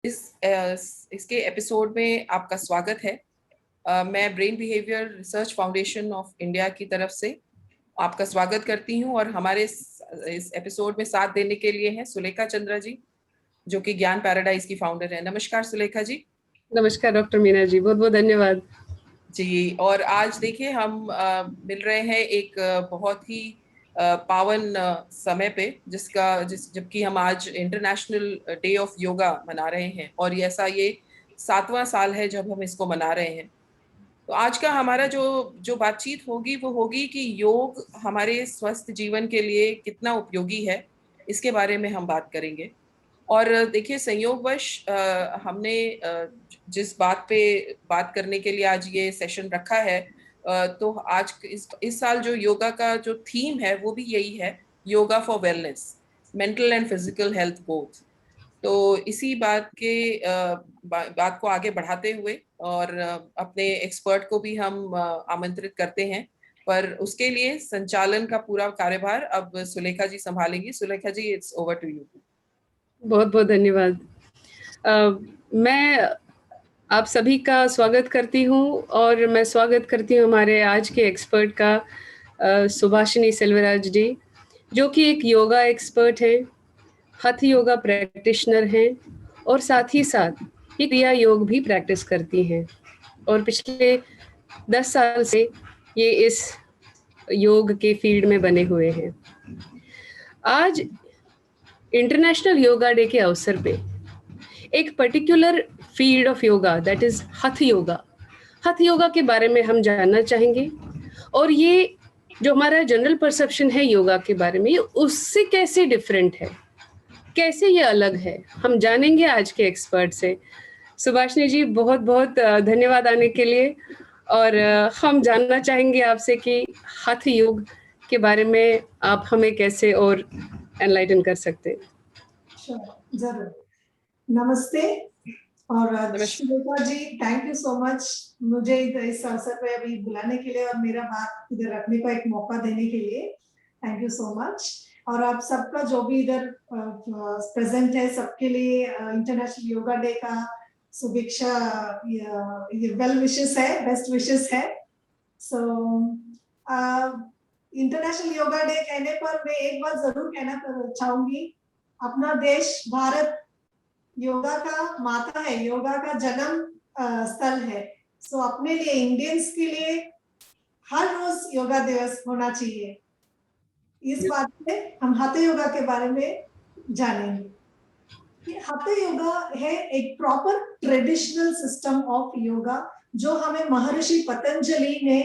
इसके एपिसोड में आपका स्वागत है। मैं brain behaviour research foundation of India की तरफ से आपका स्वागत करती हूं और हमारे इस एपिसोड में साथ देने के लिए हैं सुलेखा चंद्रा जी, जो कि ज्ञान पैराडाइज की फाउंडर है। नमस्कार सुलेखा जी। नमस्कार डॉक्टर मीना जी, बहुत बहुत धन्यवाद जी। और आज देखिए हम मिल रहे हैं एक बहुत ही पावन समय पे, जबकि हम आज इंटरनेशनल डे ऑफ योगा मना रहे हैं और ये 7वां साल है जब हम इसको मना रहे हैं। तो आज का हमारा जो जो बातचीत होगी वो होगी कि योग हमारे स्वस्थ जीवन के लिए कितना उपयोगी है, इसके बारे में हम बात करेंगे। और देखिए संयोगवश हमने जिस बात पे बात करने के लिए आज ये सेशन रखा है, तो आज इस साल जो योगा का जो थीम है वो भी यही है, yoga for wellness, mental and physical health both. तो इसी बात को आगे बढ़ाते हुए और अपने एक्सपर्ट को भी हम आमंत्रित करते हैं, पर उसके लिए संचालन का पूरा कार्यभार अब सुलेखा जी संभालेंगी। सुलेखा जी, इट्स ओवर टू यू। बहुत बहुत धन्यवाद। मैं आप सभी का स्वागत करती हूँ और मैं स्वागत करती हूँ हमारे आज के एक्सपर्ट का, सुभाषिनी सेल्वराज जी, जो कि एक योगा एक्सपर्ट है, हठ योगा प्रैक्टिशनर हैं और साथ ही साथ ये क्रिया योग भी प्रैक्टिस करती हैं और पिछले 10 साल से ये इस योग के फील्ड में बने हुए हैं। आज इंटरनेशनल योगा डे के अवसर पे एक particular field of yoga, that is हठ योगा के बारे में हम जानना चाहेंगे और ये जो हमारा जनरल परसेप्शन है योगा के बारे में, ये उससे कैसे डिफरेंट है, कैसे ये अलग है, हम जानेंगे आज के एक्सपर्ट से। सुभाषिनी जी, बहुत बहुत धन्यवाद आने के लिए। और हम जानना चाहेंगे आपसे कि हठ योग के बारे में आप हमें कैसे और एनलाइटन कर सकते हैं। जरूर। नमस्ते और सुलेखा जी, थैंक यू सो मच मुझे इस अवसर पे अभी बुलाने के लिए और मेरा बात इधर रखने का एक मौका देने के लिए। Thank you so much. और आप सबका जो भी इधर प्रेजेंट है, सबके लिए इंटरनेशनल योगा डे का शुभेच्छा, वेल विशेस है, बेस्ट विशेस है। सो इंटरनेशनल योगा डे कहने पर मैं एक बात जरूर कहना चाहूंगी, अपना देश भारत योगा का माता है, योगा का जन्म स्थल है। सो अपने लिए, इंडियंस के लिए हर रोज योगा दिवस होना चाहिए। इस बात से हम हठ योगा के बारे में जानेंगे। हठ योगा है एक proper traditional system of yoga जो हमें महर्षि पतंजलि ने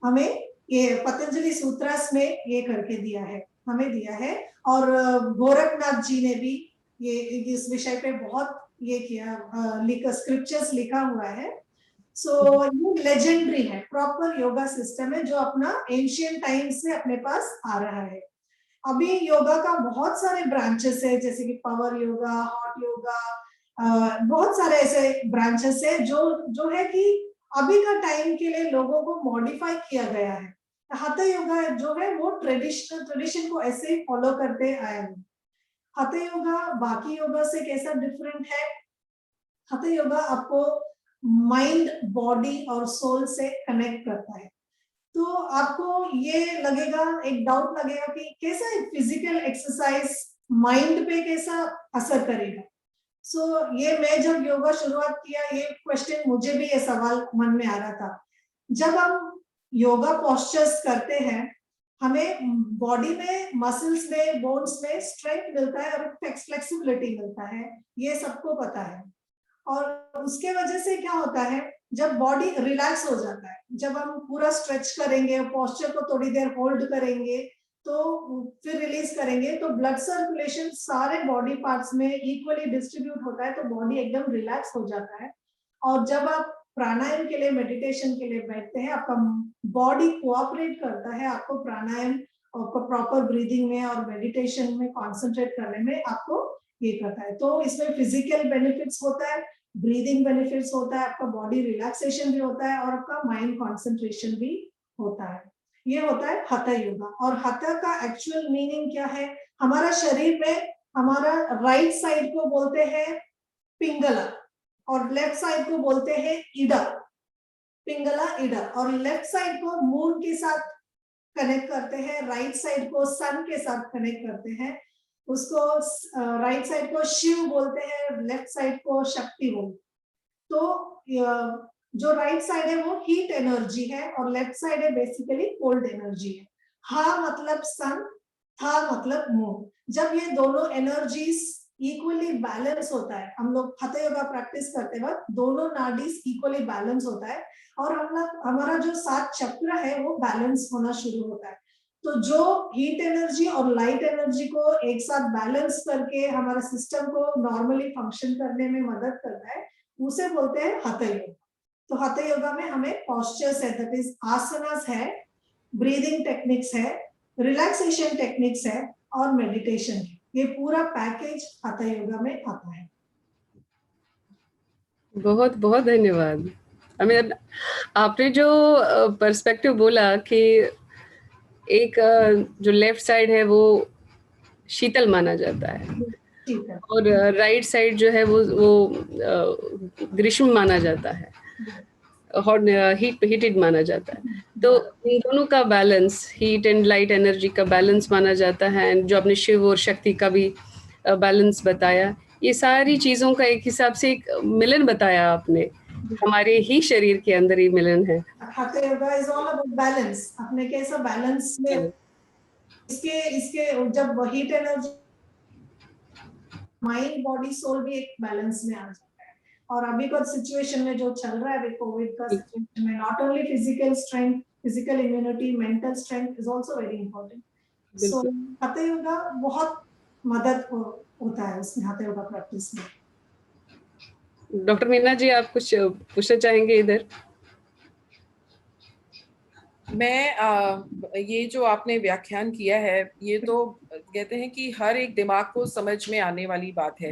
हमें ये पतंजलि सूत्रस में ये करके दिया है, हमें दिया है। और गोरखनाथ जी ने भी ये इस विषय पे बहुत ये किया, स्क्रिप्चर्स लिखा हुआ है। सो ये लेजेंडरी है, प्रॉपर योगा सिस्टम है जो अपना एंशियंट टाइम से अपने पास आ रहा है। अभी योगा का बहुत सारे ब्रांचेस है, जैसे कि पावर योगा, हॉट योगा, बहुत सारे ऐसे ब्रांचेस है जो है कि अभी का टाइम के लिए लोगों को मॉडिफाई किया गया है। हठ योगा जो है वो ट्रेडिशन को ऐसे ही फॉलो करते आए हैं। हठ योगा बाकी योगा से कैसा डिफरेंट है? हठ योगा आपको माइंड, बॉडी और सोल से कनेक्ट करता है। तो आपको ये लगेगा, एक डाउट लगेगा कि कैसा फिजिकल एक्सरसाइज माइंड पे कैसा असर करेगा। ये मैं जब योगा शुरुआत किया, ये क्वेश्चन मुझे भी, ये सवाल मन में आ रहा था। जब हम योगा पोस्चर्स करते हैं, हमें बॉडी में, मसल्स में, बोन्स में स्ट्रेंथ मिलता है और फ्लेक्सिबिलिटी मिलता है, ये सबको पता है। और उसके वजह से क्या होता है, जब बॉडी रिलैक्स हो जाता है, जब हम पूरा स्ट्रेच करेंगे, पोस्चर को थोड़ी देर होल्ड करेंगे, तो फिर रिलीज करेंगे, तो ब्लड सर्कुलेशन सारे बॉडी पार्ट्स में इक्वली डिस्ट्रीब्यूट होता है, तो बॉडी एकदम रिलैक्स हो जाता है। और जब आप प्राणायाम के लिए, मेडिटेशन के लिए बैठते हैं, आपका बॉडी कोऑपरेट करता है आपको प्राणायाम और प्रॉपर ब्रीदिंग में और मेडिटेशन में कॉन्सेंट्रेट करने में आपको ये करता है। तो इसमें फिजिकल बेनिफिट्स होता है, ब्रीदिंग बेनिफिट्स होता है, आपका बॉडी रिलैक्सेशन भी होता है और आपका माइंड कंसंट्रेशन भी होता है। ये होता है हठ योगा। और हठ का एक्चुअल मीनिंग क्या है? हमारा शरीर में, हमारा राइट साइड को बोलते हैं पिंगला, और लेफ्ट साइड को बोलते हैं इडा, पिंगला इडा। और लेफ्ट साइड को मून के साथ कनेक्ट करते हैं, राइट साइड को सन के साथ कनेक्ट करते हैं। उसको राइट साइड को शिव बोलते हैं, लेफ्ट साइड को शक्ति बोलते हैं। तो जो राइट साइड है वो हीट एनर्जी है और लेफ्ट साइड है बेसिकली कोल्ड एनर्जी है। हा मतलब सन, था मतलब मून। जब ये दोनों एनर्जीज इक्वली बैलेंस होता है, हम लोग hatha योगा प्रैक्टिस करते वक्त दोनों नाडीज इक्वली बैलेंस होता है और हम लोग, हमारा जो 7 चक्र है वो बैलेंस होना शुरू होता है। तो जो हीट एनर्जी और लाइट एनर्जी को एक साथ बैलेंस करके हमारे सिस्टम को नॉर्मली फंक्शन करने में मदद करता है, उसे बोलते हैं hatha योगा। तो hatha योगा में हमें पॉस्चर्स है, दैट इज आसनास है, ब्रीदिंग टेक्निक्स है, रिलैक्सेशन टेक्निक्स है और मेडिटेशन है। ये पूरा पैकेज hatha योगा में आता है। बहुत बहुत धन्यवाद। हमें आपने जो पर्सपेक्टिव बोला कि एक जो लेफ्ट साइड है वो शीतल माना जाता है और राइट साइड जो है वो ग्रीष्म माना जाता है, हीटेड माना जाता है। तो इन दोनों का balance, heat and light energy का बैलेंस माना जाता है। एंड जो आपने शिव और शक्ति का भी बैलेंस बताया, ये सारी चीज़ों का एक हिसाब से एक मिलन बताया आपने, हमारे ही शरीर के अंदर ही मिलन है। hatha yoga is all about balance। अपने कैसा बैलेंस में इसके जब heat energy, mind body soul भी एक बैलेंस में आ जाता है। और अभी का सिचुएशन में जो चल रहा है अभी कोविड का सिचुएशन में, not only physical strength, physical immunity, mental strength is also very important. So hatha yoga बहुत मदद होता है उसमें, hatha योगा प्रैक्टिस में। डॉक्टर मीना जी, आप कुछ पूछना चाहेंगे इधर? मैं ये जो आपने व्याख्यान किया है, ये तो कहते हैं कि हर एक दिमाग को समझ में आने वाली बात है,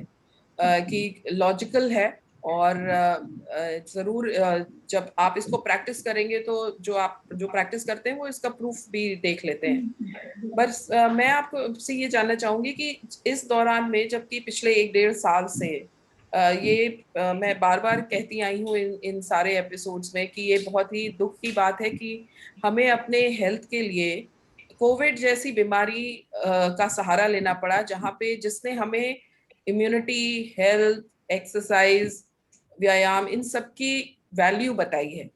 कि लॉजिकल है और जरूर जब आप इसको प्रैक्टिस करेंगे तो जो आप जो प्रैक्टिस करते हैं वो इसका प्रूफ भी देख लेते हैं। बस मैं आपसे ये जानना चाहूंगी कि इस दौरान में, जबकि पिछले 1-1.5 साल से मैं बार बार कहती आई हूँ इन सारे एपिसोड्स में कि ये बहुत ही दुख की बात है कि हमें अपने हेल्थ के लिए कोविड जैसी बीमारी का सहारा लेना पड़ा, जहाँ पे जिसने हमें इम्यूनिटी, हेल्थ, एक्सरसाइज, व्यायाम, इन सब की वैल्यू बताई है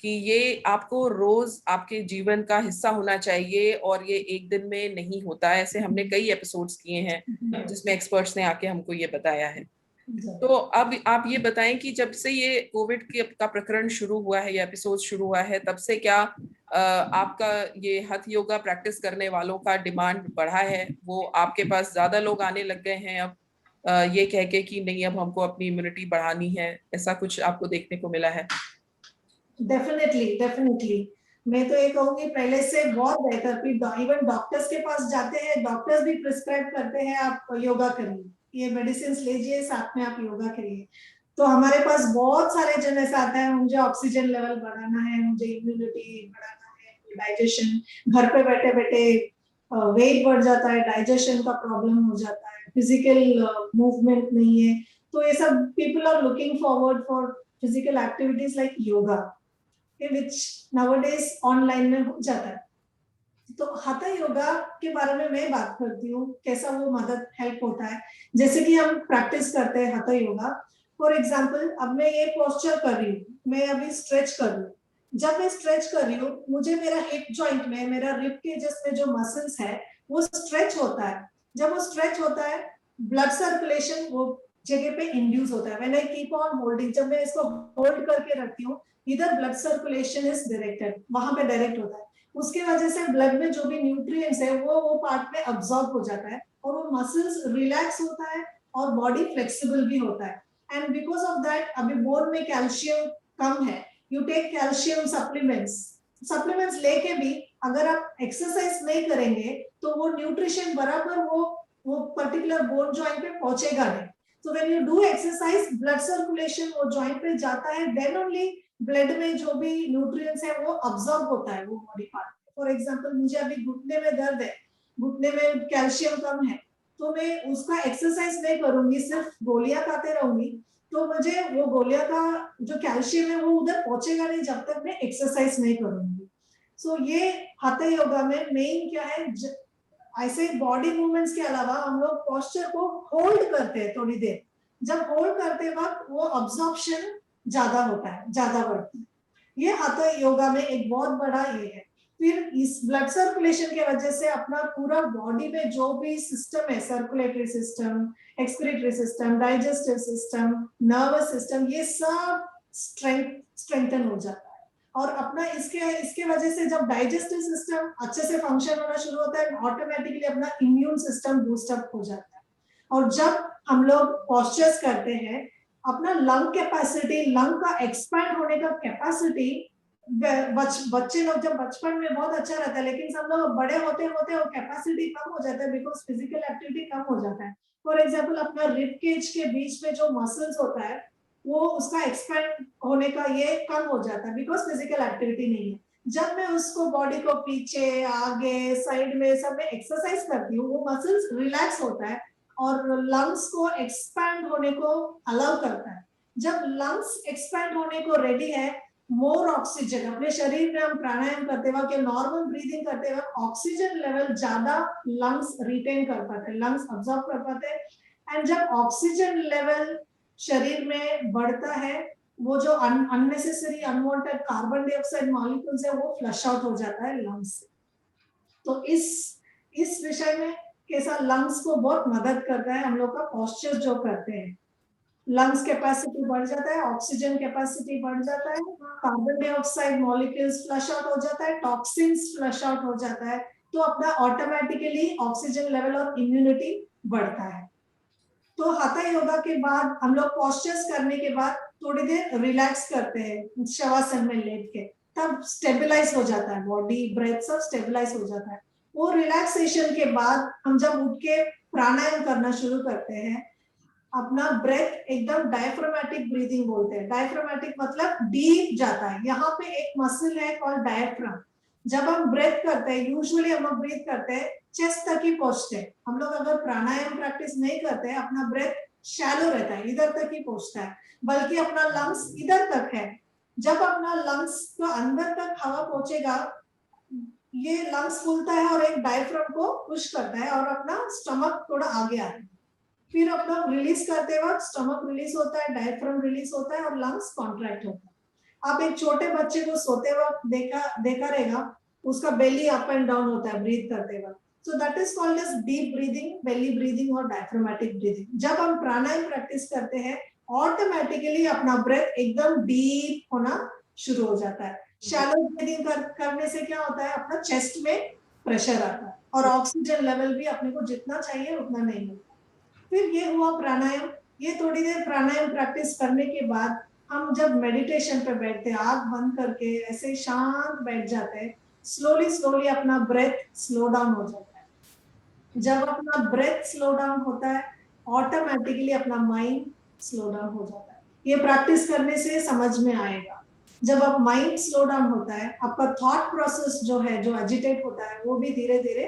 कि ये आपको रोज आपके जीवन का हिस्सा होना चाहिए और ये एक दिन में नहीं होता है। ऐसे हमने कई एपिसोड्स किए हैं जिसमें एक्सपर्ट्स ने आके हमको ये बताया है। तो अब आप ये बताएं कि जब से ये कोविड का प्रकरण शुरू हुआ है या एपिसोड शुरू हुआ है, तब से क्या आपका ये hatha योगा प्रैक्टिस करने वालों का डिमांड बढ़ा है? वो आपके पास ज्यादा लोग आने लग गए हैं अब ये कह के कि नहीं अब हमको अपनी इम्यूनिटी बढ़ानी है, ऐसा कुछ आपको देखने को मिला है? डेफिनेटली मैं तो ये कहूंगी पहले से बहुत बेहतर। फिर इवन डॉक्टर्स के पास जाते हैं, डॉक्टर्स भी प्रिस्क्राइब करते हैं आप योगा करिए, ये मेडिसिन लीजिए, साथ में आप योगा करिए। तो हमारे पास बहुत सारे जन ऐसा आता है, मुझे ऑक्सीजन लेवल बढ़ाना है, मुझे इम्यूनिटी बढ़ाना है, डाइजेशन, घर पे बैठे बैठे वेट बढ़ जाता है, डाइजेशन का प्रॉब्लम हो जाता है, फिजिकल मूवमेंट नहीं है। तो ये सब people are looking forward for physical activities like yoga, which nowadays online में हो जाता है। तो hatha योगा के बारे में मैं बात करती हूँ, कैसा वो मदद हेल्प होता है। जैसे कि हम प्रैक्टिस करते हैं hatha योगा, फॉर एग्जांपल अब मैं ये पोस्चर कर रही हूँ, मैं अभी स्ट्रेच कर रही हूँ। जब मैं स्ट्रेच कर रही हूँ, मुझे मेरा हिप जॉइंट में, मेरा रिब केजेस में जो मसल्स है वो स्ट्रेच होता है। जब वो स्ट्रेच होता है, ब्लड सर्कुलेशन वो जगह पे इंड्यूस होता है। When I keep on holding, जब मैं इसको होल्ड करके रखती हूँ, इधर ब्लड सर्कुलेशन इज डायरेक्टेड, वहां पे डायरेक्ट होता है। उसके वजह से ब्लड में जो भी न्यूट्रिएंट्स है वो पार्ट में अब्सॉर्ब हो जाता है और वो मसल्स रिलैक्स होता है और बॉडी फ्लेक्सिबल भी होता है। एंड बिकॉज ऑफ दैट अभी बोन में कैल्शियम कम है, यू टेक कैल्शियम सप्लीमेंट्स लेके भी अगर आप एक्सरसाइज नहीं करेंगे तो वो न्यूट्रिशन बराबर वो पर्टिकुलर बोन जॉइंट पे पहुंचेगा नहीं। So when you do exercise, blood circulation वो जॉइंट पे जाता है, then only ब्लड में जो भी न्यूट्रिएंट्स है वो अब्सॉर्ब होता है वो बॉडी पार्ट। फॉर एग्जांपल मुझे अभी घुटने में दर्द है, घुटने में कैल्शियम कम है, तो मैं उसका एक्सरसाइज नहीं करूंगी, सिर्फ गोलियां खाते रहूंगी, तो मुझे वो गोलियां का जो कैल्शियम है वो उधर पहुंचेगा नहीं जब तक मैं एक्सरसाइज नहीं करूंगी। सो ये हाथा योगा में मेन क्या है, ऐसे बॉडी मूवमेंट्स के अलावा हम लोग पोस्चर को होल्ड करते हैं थोड़ी देर। जब होल्ड करते वक्त वो अब्जॉर्प्शन ज्यादा होता है, ज्यादा बढ़ता है। ये हाथा योगा में एक बहुत बड़ा ये है। फिर इस ब्लड सर्कुलेशन की वजह से अपना पूरा बॉडी में जो भी सिस्टम है, circulatory system, excretory system, digestive system, nervous system, ये सब स्ट्रेंथन हो जाता है। और अपना इसके वजह से जब डाइजेस्टिव सिस्टम अच्छे से फंक्शन होना शुरू होता है, ऑटोमेटिकली अपना इम्यून सिस्टम बूस्टअप हो जाता है। और जब हम लोग पोस्चर्स करते हैं, अपना लंग कैपेसिटी, लंग का एक्सपैंड होने का कैपेसिटी, बच्चे लोग जब बचपन में बहुत अच्छा रहता है, लेकिन सब लोग बड़े होते होते वो कैपेसिटी कम हो जाता है, बिकॉज फिजिकल एक्टिविटी कम हो जाता है। फॉर एग्जाम्पल अपना रिब केज के बीच में जो मसल्स होता है वो उसका एक्सपैंड होने का ये कम हो जाता है, बिकॉज फिजिकल एक्टिविटी नहीं है। जब मैं उसको बॉडी को पीछे, आगे, साइड में सब में एक्सरसाइज करती हूँ, वो मसल्स रिलैक्स होता है और लंग्स को एक्सपैंड होने को अलाउ करता है। जब लंग्स एक्सपैंड होने को रेडी है, मोर ऑक्सीजन अपने शरीर में, हम प्राणायाम करते वक्त या नॉर्मल ब्रीदिंग करते वक्त ऑक्सीजन लेवल ज्यादा लंग्स रिटेन कर पाते हैं, लंग्स अब्सॉर्ब कर पाते हैं। एंड जब ऑक्सीजन लेवल शरीर में बढ़ता है, वो जो unnecessary unwanted carbon dioxide molecules है वो फ्लश आउट हो जाता है लंग्स से। तो इस विषय में कैसा लंग्स को बहुत मदद करता है हम लोग का पोस्चर जो करते हैं। लंग्स कैपेसिटी बढ़ जाता है, ऑक्सीजन कैपेसिटी बढ़ जाता है, carbon dioxide molecules flush out हो जाता है, टॉक्सिन्स फ्लश आउट हो जाता है, तो अपना ऑटोमेटिकली ऑक्सीजन लेवल और इम्यूनिटी बढ़ता है। तो हाथा योगा के बाद हम लोग पोस्चर्स करने के बाद थोड़ी देर रिलैक्स करते हैं शवासन में लेट के, तब स्टेबलाइज हो जाता है बॉडी, ब्रेथ सब स्टेबलाइज हो जाता है। वो रिलैक्सेशन के बाद हम जब उठ के प्राणायाम करना शुरू करते हैं, अपना ब्रेथ एकदम डायफ्रामेटिक ब्रीदिंग बोलते हैं। डायफ्रामेटिक मतलब डीप जाता है। यहाँ पे एक मसल है कॉल्ड डायफ्राम। जब हम ब्रेथ करते हैं, यूजुअली हम लोग ब्रीथ करते हैं चेस्ट तक ही पहुंचते हैं। हम लोग अगर प्राणायाम प्रैक्टिस नहीं करते हैं, अपना ब्रेथ शैलो रहता है, इधर तक ही पहुंचता है, बल्कि अपना लंग्स इधर तक है। जब अपना लंग्स को अंदर तक हवा पहुंचेगा, ये लंग्स फूलता है और एक डायफ्राम को पुश करता है और अपना स्टमक थोड़ा आगे आता है। फिर अपना रिलीज करते वक्त स्टमक रिलीज होता है, डायफ्राम रिलीज होता है और लंग्स कॉन्ट्रैक्ट होता है। आप एक छोटे बच्चे को सोते वक्त देखा रहेगा, उसका बेली अप एंड डाउन होता है ब्रीथ करते वक्त। So that is called as deep breathing, belly breathing और डायफ्रामेटिक ब्रीदिंग। जब हम प्राणायाम प्रैक्टिस करते हैं, ऑटोमेटिकली अपना ब्रेथ एकदम डीप होना शुरू हो जाता है। शैलो ब्रीदिंग करने से क्या होता है, अपना चेस्ट में प्रेशर आता है और ऑक्सीजन लेवल भी अपने को जितना चाहिए उतना नहीं मिलता। फिर ये हुआ प्राणायाम। ये थोड़ी देर प्राणायाम प्रैक्टिस करने के बाद हम जब मेडिटेशन पे बैठते हैं, आंख बंद करके ऐसे शांत बैठ जाते हैं, स्लोली अपना ब्रेथ स्लो डाउन हो जाता है। जब अपना ब्रेथ स्लो डाउन होता है, ऑटोमेटिकली अपना माइंड स्लो डाउन हो जाता है। ये प्रैक्टिस करने से समझ में आएगा। जब आप माइंड स्लो डाउन होता है, आपका थॉट प्रोसेस जो है, जो एजिटेट होता है, वो भी धीरे धीरे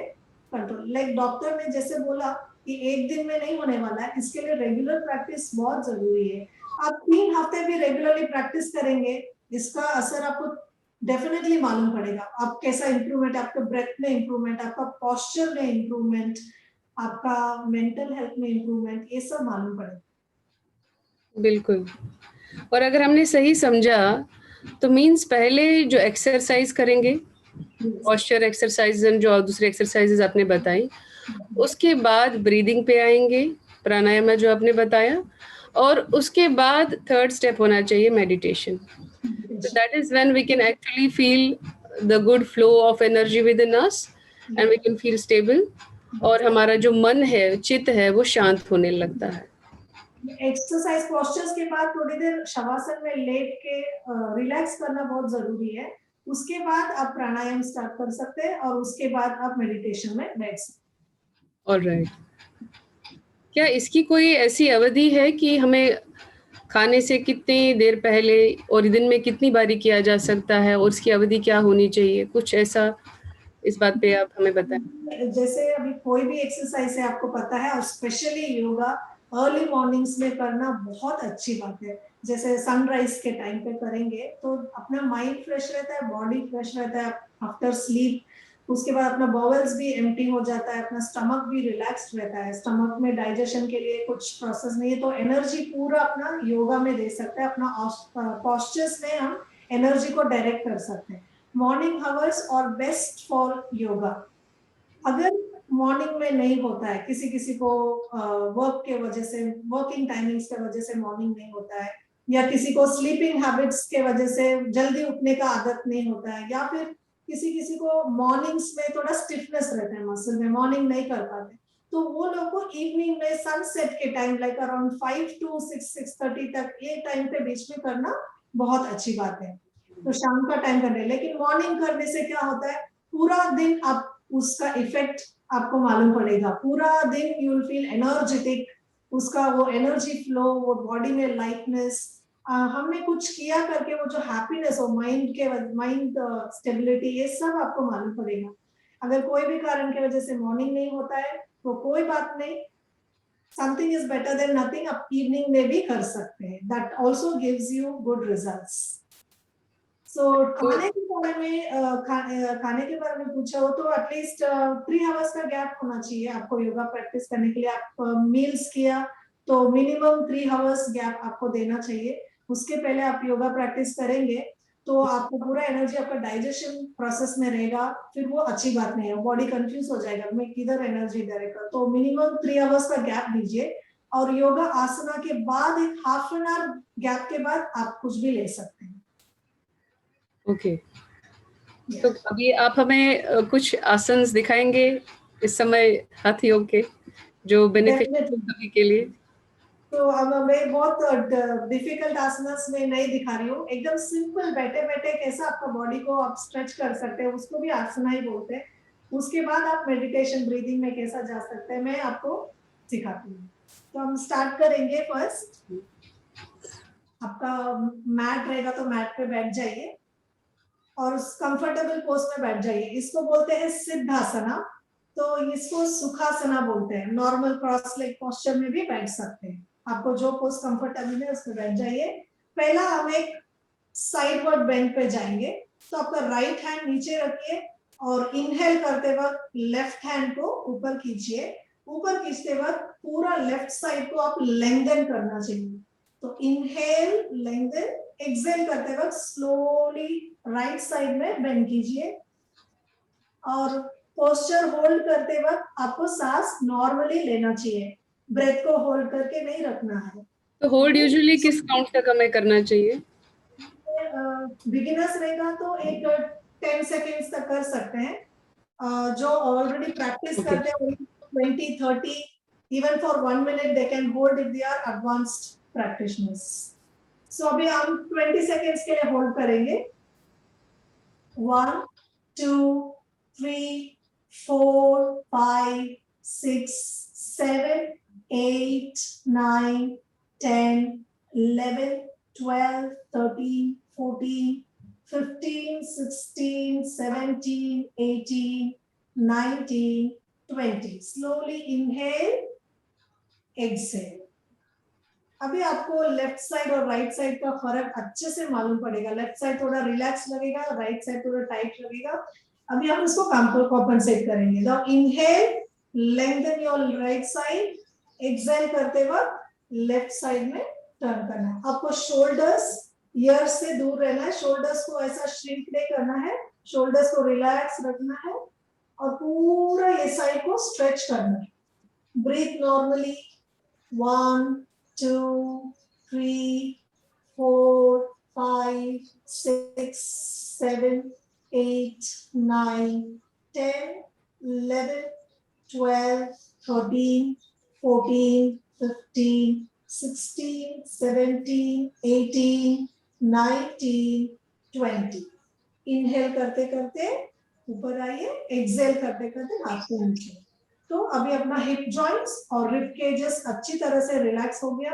कंट्रोल। लाइक डॉक्टर ने जैसे बोला कि एक दिन में नहीं होने वाला है, इसके लिए रेगुलर प्रैक्टिस बहुत जरूरी है। आप 3 हफ्ते भी रेगुलरली प्रैक्टिस करेंगे, इसका असर आपको डेफिनेटली मालूम पड़ेगा। आप कैसा इंप्रूवमेंट, आपके ब्रेथ में इंप्रूवमेंट, आपका पोस्चर में इंप्रूवमेंट, आपका मेंटल हेल्थ में इंप्रूवमेंट, ये सब मालूम पड़ेगा। बिल्कुल। और अगर हमने सही समझा तो मीन्स पहले जो एक्सरसाइज करेंगे, पोस्चर एक्सरसाइज जो दूसरे एक्सरसाइजेज आपने बताई, उसके बाद ब्रीदिंग पे आएंगे, प्राणायाम जो आपने बताया, और उसके बाद थर्ड स्टेप होना चाहिए meditation. So that is when we can actually feel the good flow of energy within us and we can feel stable, और हमारा जो मन है, चित्त है, वो शांत होने लगता है। एक्सरसाइज पोस्चर्स के बाद थोड़ी देर शवासन में लेट के रिलैक्स करना बहुत जरूरी है। उसके बाद आप प्राणायाम स्टार्ट कर सकते हैं और उसके बाद आप मेडिटेशन में बैठ सकते हैं। ऑलराइट। क्या इसकी कोई ऐसी अवधि है कि हमें खाने से कितनी देर पहले और दिन में कितनी बारी किया जा सकता है, और उसकी अवधि क्या होनी चाहिए? कुछ ऐसा इस बात पे आप हमें बताएं। जैसे अभी कोई भी एक्सरसाइज है, आपको पता है, और स्पेशली योगा अर्ली मॉर्निंग्स में करना बहुत अच्छी बात है। जैसे सनराइज के टाइम पे करेंगे तो अपना माइंड फ्रेश रहता है, बॉडी फ्रेश रहता है आफ्टर स्लीप। उसके बाद अपना बॉवल्स भी एम्प्टी हो जाता है, अपना स्टमक भी रिलैक्स्ड रहता है। स्टमक में डाइजेशन के लिए कुछ प्रोसेस नहीं है, तो एनर्जी पूरा अपना योगा में दे सकते हैं। अपना पॉस्चर्स में हम एनर्जी को डायरेक्ट कर सकते हैं। मॉर्निंग आवर्स और बेस्ट फॉर योगा। अगर मॉर्निंग में नहीं होता है, किसी को वर्क के वजह से, वर्किंग टाइमिंग्स के वजह से मॉर्निंग नहीं होता है, या किसी को स्लीपिंग हैबिट्स के वजह से जल्दी उठने का आदत नहीं होता है, या फिर किसी को मॉर्निंग्स में थोड़ा स्टिफनेस रहता है मसल में, मॉर्निंग नहीं कर पाते, तो वो लोग को इवनिंग में सनसेट के टाइम लाइक अराउंड 5 to 6:30 तक ये टाइम पे बीच में करना बहुत अच्छी बात है। तो शाम का टाइम करने, लेकिन मॉर्निंग करने से क्या होता है, पूरा दिन आप उसका इफेक्ट आपको मालूम पड़ेगा। पूरा दिन यू विल फील एनर्जेटिक, उसका वो एनर्जी फ्लो, वो बॉडी में लाइटनेस, हमने कुछ किया करके वो जो हैप्पीनेस हो, माइंड स्टेबिलिटी, ये सब आपको मालूम पड़ेगा। अगर कोई भी कारण की वजह से मॉर्निंग नहीं होता है तो कोई बात नहीं, something is better than nothing, आप इवनिंग में भी कर सकते हैं, that also gives you good results. So खाने के बारे में खाने के बारे में पूछा हो तो एटलीस्ट 3 आवर्स का गैप होना चाहिए आपको योगा प्रैक्टिस करने के लिए। आप मील्स किया तो मिनिमम 3 आवर्स गैप आपको देना चाहिए। उसके पहले आप योगा प्रैक्टिस करेंगे तो आपको पूरा एनर्जी आपका डाइजेशन प्रोसेस में रहेगा, फिर वो अच्छी बात नहीं है, बॉडी कंफ्यूज हो जाएगा मैं किधर एनर्जी डालेगा। तो मिनिमम 3 आवर्स का गैप दीजिए, और योगा आसना के बाद एक हाफ एन आवर गैप के बाद आप कुछ भी ले सकते हैं। ओके, तो अभी आप हमें कुछ आसन्स दिखाएंगे इस समय हठ योग के, जो बेनिफिशियल सभी के लिए। तो अब मैं बहुत डिफिकल्ट आसनास में नहीं दिखा रही हूँ, एकदम सिंपल बैठे बैठे कैसा आपका बॉडी को आप स्ट्रेच कर सकते हैं, उसको भी आसना ही बोलते हैं। उसके बाद आप मेडिटेशन ब्रीदिंग में कैसा जा सकते हैं मैं आपको सिखाती हूँ। तो हम स्टार्ट करेंगे। फर्स्ट आपका मैट रहेगा तो मैट पे बैठ जाइए और कंफर्टेबल पोज में बैठ जाइए। इसको बोलते हैं सिद्धासना, तो इसको सुखासना बोलते हैं। नॉर्मल क्रॉस लेग पोस्चर में भी बैठ सकते हैं, आपको जो पोज कंफर्टेबल है उसमें बैठ जाइए। पहला हम एक साइडवर्ड बेंड पे जाएंगे, तो आपका राइट हैंड नीचे रखिए और इनहेल करते वक्त लेफ्ट हैंड को ऊपर कीजिए। ऊपर खींचते वक्त पूरा लेफ्ट साइड को आप लेंथन करना चाहिए। तो इनहेल लेंथन, एक्सेल करते वक्त स्लोली राइट साइड में बेंड कीजिए, और पोस्चर होल्ड करते वक्त आपको सांस नॉर्मली लेना चाहिए, ब्रेथ को होल्ड करके नहीं रखना है। तो होल्ड यूजुअली किस काउंट तक हमें करना चाहिए? बिगिनर्स रहेगा तो एक 10 सेकेंड्स तक कर सकते हैं। जो ऑलरेडी प्रैक्टिस करते हैं 20, 30, even for 1 minute they can hold if they are advanced practitioners. So अभी हम 20 सेकेंड्स के लिए होल्ड करेंगे। 1, 2, 3, 4, 5, 6, 7, 8, 9, 10, 11, 12, 13, 14, 15, 16, 17, 18, 19, 20. Slowly inhale, exhale. अभी आपको लेफ्ट साइड और राइट साइड का फर्क अच्छे से मालूम पड़ेगा। लेफ्ट साइड थोड़ा रिलैक्स लगेगा, राइट साइड थोड़ा टाइट लगेगा। अभी हम इसको कॉम्पेंसेट करेंगे। Now inhale, lengthen your right side, exhale करते वक्त लेफ्ट साइड में टर्न करना है। आपको शोल्डर्स ईयर से दूर रहना है, शोल्डर्स को ऐसा श्रिंक नहीं करना है, शोल्डर्स को रिलैक्स रखना है और पूरा ये साइड को स्ट्रेच करना है। Breathe normally. 1, 2, 3, 4, 5, 6, 7, 8, 9, 10, 11, 12, 13, 14, 15, 16, 17, 18, 19, 20. इनहेल करते करते ऊपर आइए, एक्सहेल करते करते हाथ को नीचे। तो अभी अपना हिप जॉइंट्स और रिब केजेस अच्छी तरह से रिलैक्स हो गया।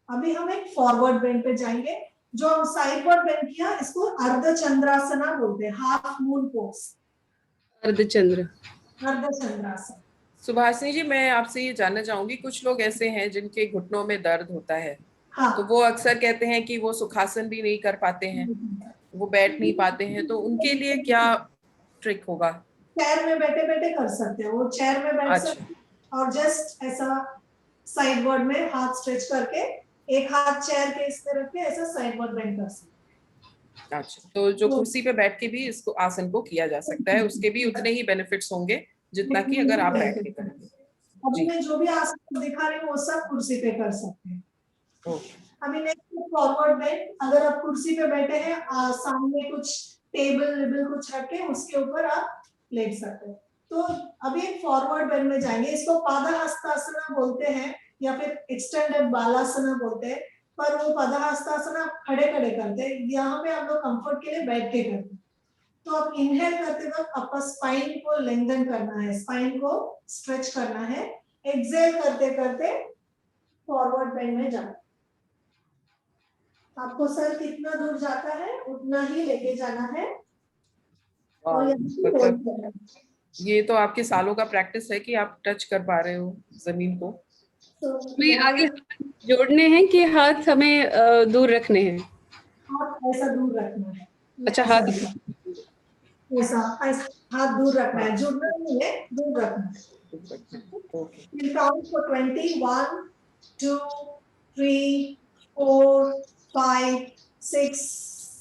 अभी हम एक फॉरवर्ड बेंड पे जाएंगे। जो हम साइडवर्ड बेंड किया इसको अर्धचंद्रासना बोलते हैं, half moon pose. अर्धचंद्र, Ardha Chandrasana. Subhashini जी, मैं आपसे ये जानना चाहूंगी, कुछ लोग ऐसे हैं जिनके घुटनों में दर्द होता है, हाँ। तो वो अक्सर कहते हैं कि वो सुखासन भी नहीं कर पाते हैं, वो बैठ नहीं पाते हैं, तो उनके लिए क्या ट्रिक होगा? चेयर में बैठे बैठे कर सकते हो, वो चेयर में बैठ अच्छा सकते हो और जस्ट ऐसा साइड बोर्ड में हाथ स्ट्रेच करके एक हाथ चेयर के इस पे रख के ऐसा साइड बोर्ड बेंड कर सकते अच्छा, तो जो हो। कुर्सी पे बैठ के भी इसको आसन को किया जा सकता है, उसके भी उतने ही बेनिफिट्स होंगे जितना कि अगर आप बैठ के करेंगे। अभी जी, मैं जो भी आसन दिखा रही हूँ वो सब कुर्सी पे कर सकते हैं। ओके। अभी नेक्स्ट फॉरवर्ड बेंड, अगर आप कुर्सी पे बैठे हैं, सामने कुछ टेबल वेबल कुछ रख के उसके ऊपर आप लेट सकते हैं। तो अभी एक फॉरवर्ड बेंड में जाएंगे, इसको पादहस्तासना बोलते हैं या फिर एक्सटेंडेड बालासना बोलते हैं, पर वो पादहस्तासना खड़े खड़े करते हैं, यहाँ पे हम लोग कंफर्ट के लिए बैठ के करते हैं। तो आप इनहेल करते वक्त आपका स्पाइन को लेंथन करना है, स्पाइन को स्ट्रेच करना है, एक्सहेल करते करते फॉरवर्ड बेंड में जाना। आपको सर कितना दूर जाता है उतना ही लेके जाना है और यहाँ पे होल्ड मतलब करना है। ये तो आपके सालों का प्रैक्टिस है कि आप टच कर पा रहे हो जमीन को। तो हमें आगे हाथ जोड़ने हैं कि हाथ हमें दूर रखने हैं? हाथ ऐसा दूर रखना है, अच्छा, ऐसा हाथ रखना है, ऐसा हाथ दूर रखना है, हाँ, जुड़ना नहीं है, दूर रखना है। ओके। We'll count for 20. 1, 2, 3, 4, 5, 6,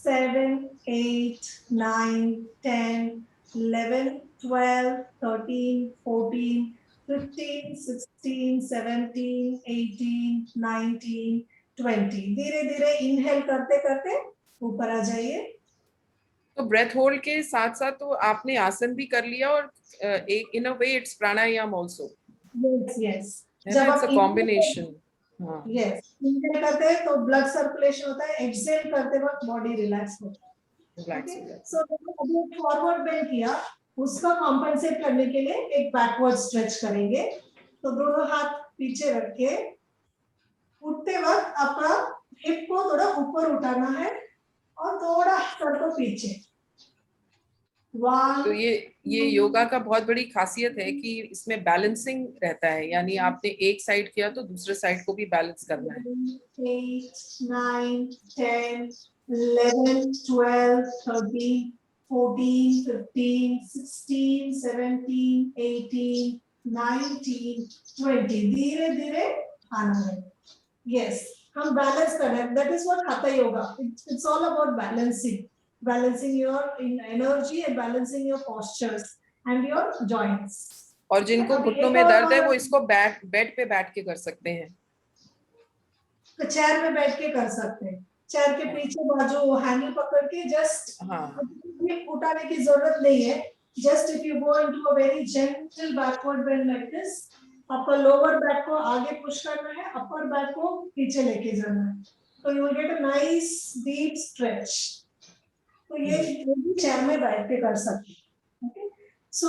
7, 8, 9, 10, 11, 12, 13, 14, 15, 16, 17, 18, 19, 20. धीरे धीरे इनहेल करते करते ऊपर आ जाइए। तो ब्रेथ होल्ड के साथ साथ तो आपने आसन भी कर लिया, और एक in a way it's pranayama also, yes yes, है ना? जब इट्स आप अ कॉम्बिनेशन। हाँ, यस इनहेल करते हैं तो ब्लड सर्कुलेशन होता है, एक्सहेल करते वक्त बॉडी रिलैक्स होता है। रिलैक्स ओके, हो जाता सो अभी फॉरवर्ड बेंड किया, उसका कॉम्पेंसेट करने के लिए एक बैकवर्ड स्ट्रेच करेंगे। तो दोनों हाथ पीछे रख के उठते वक्त अपना हिप को थोड़ा ऊपर उठाना है और थोड़ा सर को पीछे। है। तो 1, ये योगा का बहुत बड़ी खासियत है कि इसमें बैलेंसिंग रहता है, यानी आपने एक साइड किया तो दूसरे साइड को भी बैलेंस करना है। 8, 9, 10, 11, 12, 13, 14, 15, 16, 17, 18, 19, 20. धीरे धीरे आना है। यस, हम बैलेंस कर रहे हैं, that is what hatha yoga, it's all about balancing your energy and balancing your postures and your joints. और जिनको अभी घुटनों एक में और दर्द है वो हमारा इसको बेड पे बैठ के कर सकते हैं। तो चेयर में बैठ के कर सकते हैं, चेयर के पीछे बाजू हैंडल पकड़ के जस्ट हाँ, उठाने की जरूरत नहीं है। Just if you go into a very gentle backward bend like this, आपका लोअर बैक को आगे पुश करना है, अपर बैक को पीछे लेके जाना है, तो you will get a nice deep stretch. तो ये भी चेयर में बैठ के कर सकते हैं। ओके, सो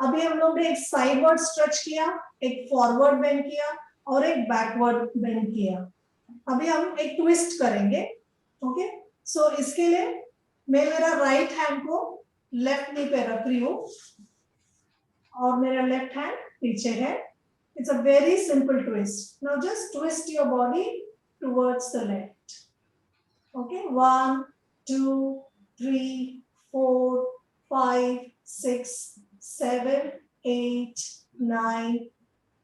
अभी हम लोग ने एक साइडवर्ड स्ट्रेच किया, एक फॉरवर्ड बेंड किया और एक बैकवर्ड बेंड किया। अभी हम एक ट्विस्ट करेंगे। ओके, सो इसके लिए मैं मेरा राइट हैंड को लेफ्ट नी पे रख रही हूँ और मेरा लेफ्ट हैंड पीछे है। It's a very simple twist. Now just twist your body towards the left. Okay, 1, 2, 3, 4, 5, 6, 7, 8, 9,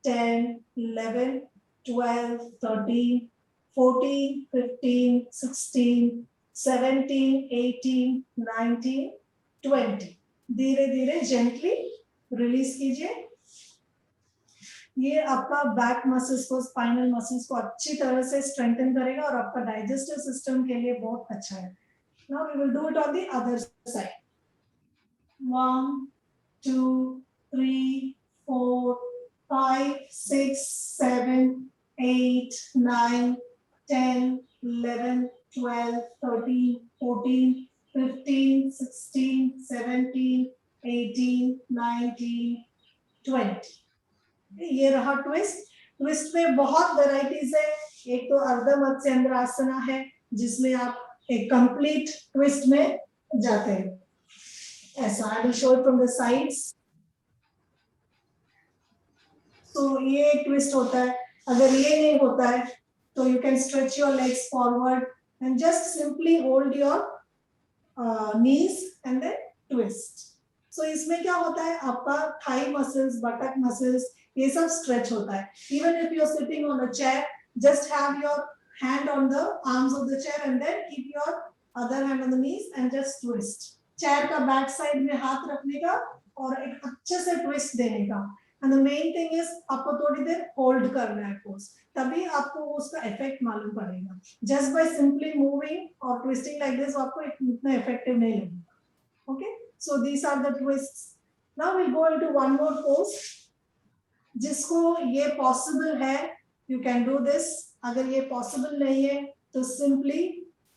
10, 11, 12, 13, 14, 15, 16, 17, 18, 19, 20. धीरे धीरे जेंटली रिलीज कीजिए। ये आपका बैक मसल्स को, स्पाइनल मसल्स को अच्छी तरह से स्ट्रेंथन करेगा और आपका डाइजेस्टिव सिस्टम के लिए बहुत अच्छा है। Now we will do it on the other side. 1, 2, 3, 4, 5, 6, 7, 8, 9, 10, 11, 12, 13, 14, 15, 16, 17, 18, 19, 20. ये रहा ट्विस्ट। ट्विस्ट में बहुत वैरायटीज है। एक तो अर्ध मत्स्येंद्रासना है जिसमें आप एक कंप्लीट ट्विस्ट में जाते हैं। ऐसा I will show it from the sides. तो ये एक ट्विस्ट होता है. अगर ये नहीं होता है तो you can stretch your legs forward and just simply hold your knees and then twist. So इसमें क्या होता है, आपका thigh muscles, buttock muscles, ये सब stretch होता है. Even if you're sitting on a chair, just have your hand on the arms of the chair and then keep your other hand on the knees and just twist. Chair का back side में हाथ रखने का और एक अच्छे से twist देने का. And the main thing is आपको थोड़ी देर hold करना है pose, तभी आपको उसका effect मालूम पड़ेगा. Just by simply moving or twisting like this आपको इतना effective नहीं लगेगा. Okay, so these are the twists. Now we'll go into one more pose. जिसको ये possible है, you can do this. अगर ये possible नहीं है तो simply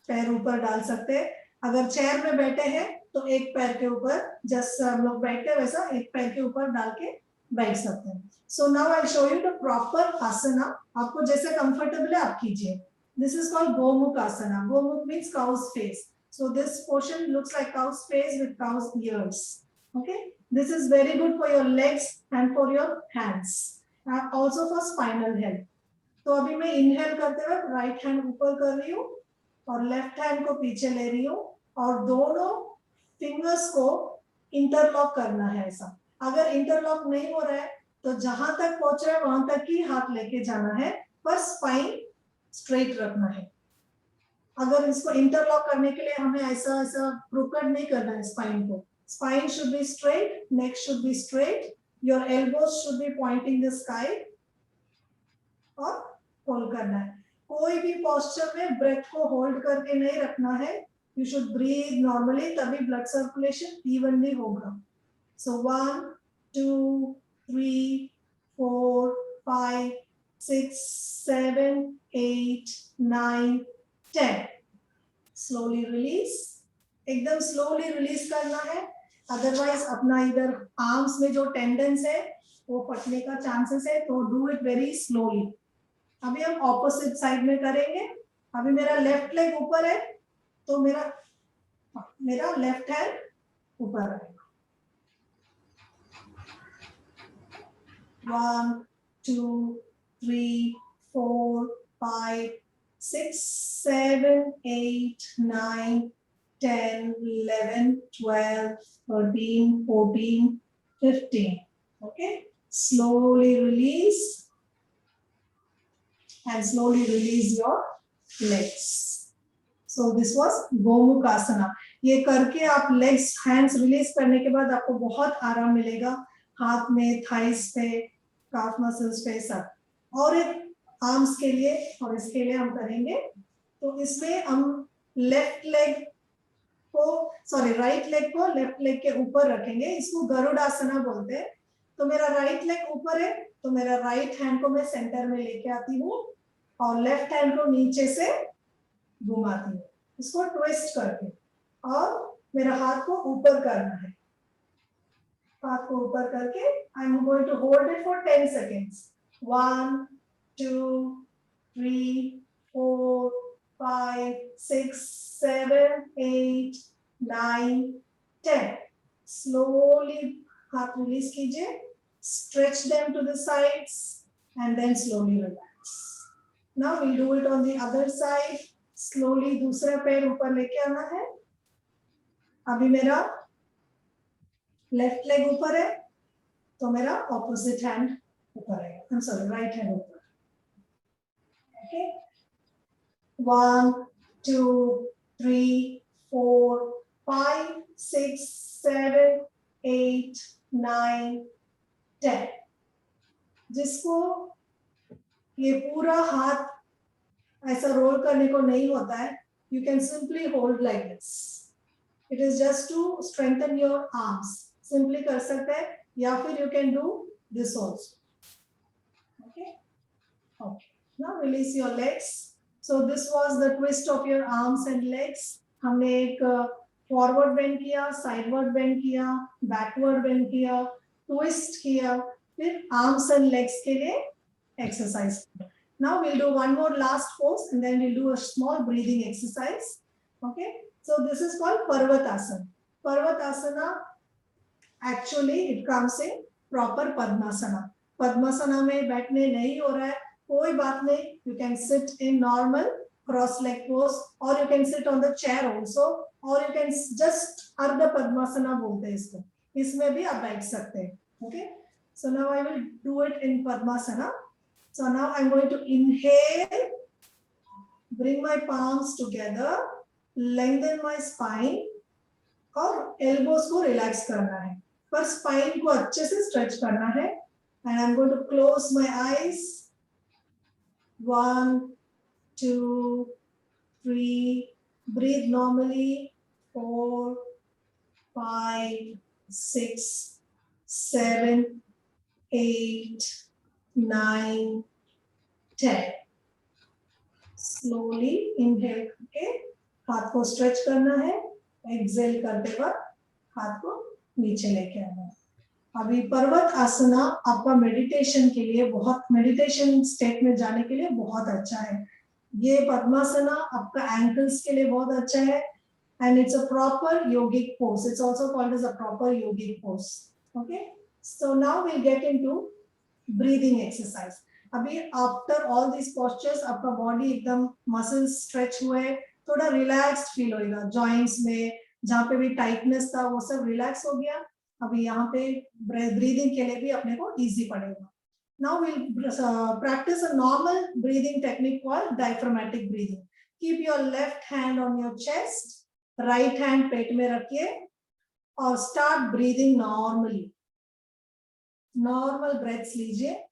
पैर ऊपर डाल सकते हैं. अगर चेयर में बैठे हैं तो एक पैर के ऊपर, जस्ट हम लोग बैठते हैं वैसा एक पैर के ऊपर डाल के बैठ सकते हैं. So now I'll show you the proper asana. आपको जैसे comfortable है आप कीजिए. This is called Gomukh asana. Gomukh means cow's face. So this portion looks like cow's face with cow's ears. Okay. This is very good for your legs and for your hands. And also for spinal health. तो अभी मैं inhale करते हुए right hand ऊपर कर रही हूँ और left hand को पीछे ले रही हूँ और दोनों fingers को interlock करना है ऐसा. अगर इंटरलॉक नहीं हो रहा है तो जहां तक पहुंच रहा है वहां तक ही हाथ लेके जाना है, पर स्पाइन स्ट्रेट रखना है. अगर इसको इंटरलॉक करने के लिए हमें ऐसा ऐसा क्रूकड नहीं करना है स्पाइन को. Spine should be straight, neck should be straight, your elbows should be Poynting the sky और होल्ड करना है. कोई भी पोस्चर में ब्रेथ को होल्ड करके नहीं रखना है. यू शुड ब्रीथ नॉर्मली, तभी ब्लड सर्कुलेशन इवनली होगा. So 1, 2, 3, 4, 5, 6, 7, 8, 9, 10. Slowly release. एकदम slowly release करना है. Otherwise अपना इधर arms में जो tendons है वो फटने का chances है, तो do it very slowly. अभी हम opposite side में करेंगे. अभी मेरा left leg ऊपर है तो मेरा left hand ऊपर रहेगा. 1, 2, 3, 4, 5, 6, 7, 8, 9, 10, 11, 12, 13, 14, 15. Okay. Slowly release and slowly release your legs. So this was Gomukh asana. ये करके आप legs, hands release करने के बाद आपको बहुत आराम मिलेगा. हाथ में, थाइस पे, काफ मसल्स पे सब. और एक आर्म्स के लिए और इसके लिए हम करेंगे. तो इसमें हम राइट लेग को लेफ्ट लेग के ऊपर रखेंगे. इसको गरुड़ासना बोलते हैं. तो मेरा राइट लेग ऊपर है तो मेरा राइट हैंड को मैं सेंटर में लेके आती हूँ और लेफ्ट हैंड को नीचे से घुमाती हूँ, इसको ट्विस्ट करके, और मेरा हाथ को ऊपर करना है. हाथ को ऊपर करके I am going to hold it for 10 seconds. 1, 2, 3, 4, 5, 6, 7, 8, 9, 10. Slowly हाथ रिलीज कीजिए. Stretch them to the sides and then slowly relax. Now we'll do it on the other side. Slowly दूसरा पैर ऊपर लेके आना है. अभी मेरा लेफ्ट लेग ऊपर है तो मेरा ऑपोजिट हैंड ऊपर है. I'm sorry, राइट हैंड ऊपर. Okay. 1, 2, 3, 4, 5, 6, 7, 8, 9, 10. जिसको ये पूरा हाथ ऐसा रोल करने को नहीं होता है, you can simply hold like this. It is just to strengthen your arms. Simply कर सकते हैं, या फिर you can do this also. Okay. Okay. Now release your legs. So this was the twist of your arms and legs. हमने एक forward bend किया, sideward bend किया, backward bend किया, ट्विस्ट किया, फिर आर्म्स एंड लेग्स के लिए exercise. Now we'll do one more last pose and then we'll do a small breathing exercise. Okay. So this is called Parvatasana. Parvatasana, actually it comes in proper Padmasana. Padmasana में बैठने नहीं हो रहा है, कोई बात नहीं, you can sit in normal cross leg pose, और you can sit on the chair also, और you can just ardha Padmasana बोलते हैं इसको, इसमें भी आप बैठ सकते हैं. Okay, so now I will do it in padmasana. So now I'm going to inhale, bring my palms together, lengthen my spine, और elbows को relax करना है, पर spine को अच्छे से stretch करना है. And I'm going to close my eyes. 1, 2, 3. Breathe normally. 4, 5, 6, 7, 8, 9, 10. Slowly inhale करके हाथ को स्ट्रेच करना है, एक्सेल करते वक्त हाथ को नीचे लेके आना है. अभी पर्वत आसना आपका मेडिटेशन के लिए, बहुत मेडिटेशन स्टेट में जाने के लिए बहुत अच्छा है. ये पद्मासना आपका एंकल्स के लिए बहुत अच्छा है, and it's a proper yogic pose. It's also called as a proper yogic pose. Okay, so now we will get into breathing exercise. अभी आफ्टर ऑल दिस पोस्चर्स आपका बॉडी एकदम मसल्स स्ट्रेच हुए, थोड़ा रिलैक्स्ड फील होएगा. Joints में जहाँ पे भी टाइटनेस था वो सब रिलैक्स हो गया. अभी यहाँ पे ब्रीदिंग के लिए भी अपने को इजी पड़ेगा. Now we will practice a normal breathing technique called diaphragmatic breathing. Keep your left hand on your chest, right hand पेट में रखिए और start breathing normally. Normal breaths लीजिए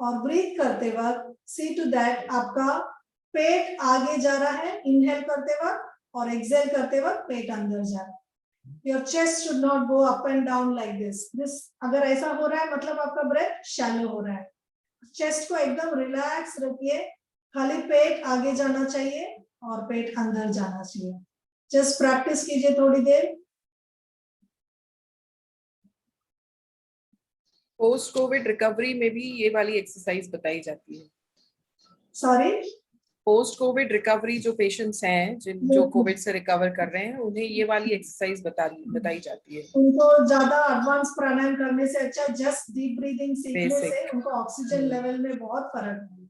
और ब्रीथ करते वक्त सी टू दैट आपका पेट आगे जा रहा है इनहेल करते वक्त, और एक्सहेल करते वक्त पेट अंदर जा रहा है. Your chest should not go up and down like this. अगर ऐसा हो रहा है मतलब आपका ब्रेथ शैलो हो रहा है. चेस्ट को एकदम रिलैक्स रखिए, खाली पेट आगे जाना चाहिए और पेट अंदर जाना चाहिए. जस्ट प्रैक्टिस कीजिए थोड़ी देर. पोस्ट कोविड रिकवरी में भी ये वाली एक्सरसाइज बताई जाती है. सॉरी, पोस्ट कोविड रिकवरी जो पेशेंट्स हैं जो कोविड से रिकवर कर रहे हैं, उन्हें ये वाली एक्सरसाइज बताई जाती है. उनको ज्यादा एडवांस प्राणायाम करने से अच्छा जस्ट डीप ब्रीदिंग सीखने से उनको ऑक्सीजन लेवल में बहुत फर्क है.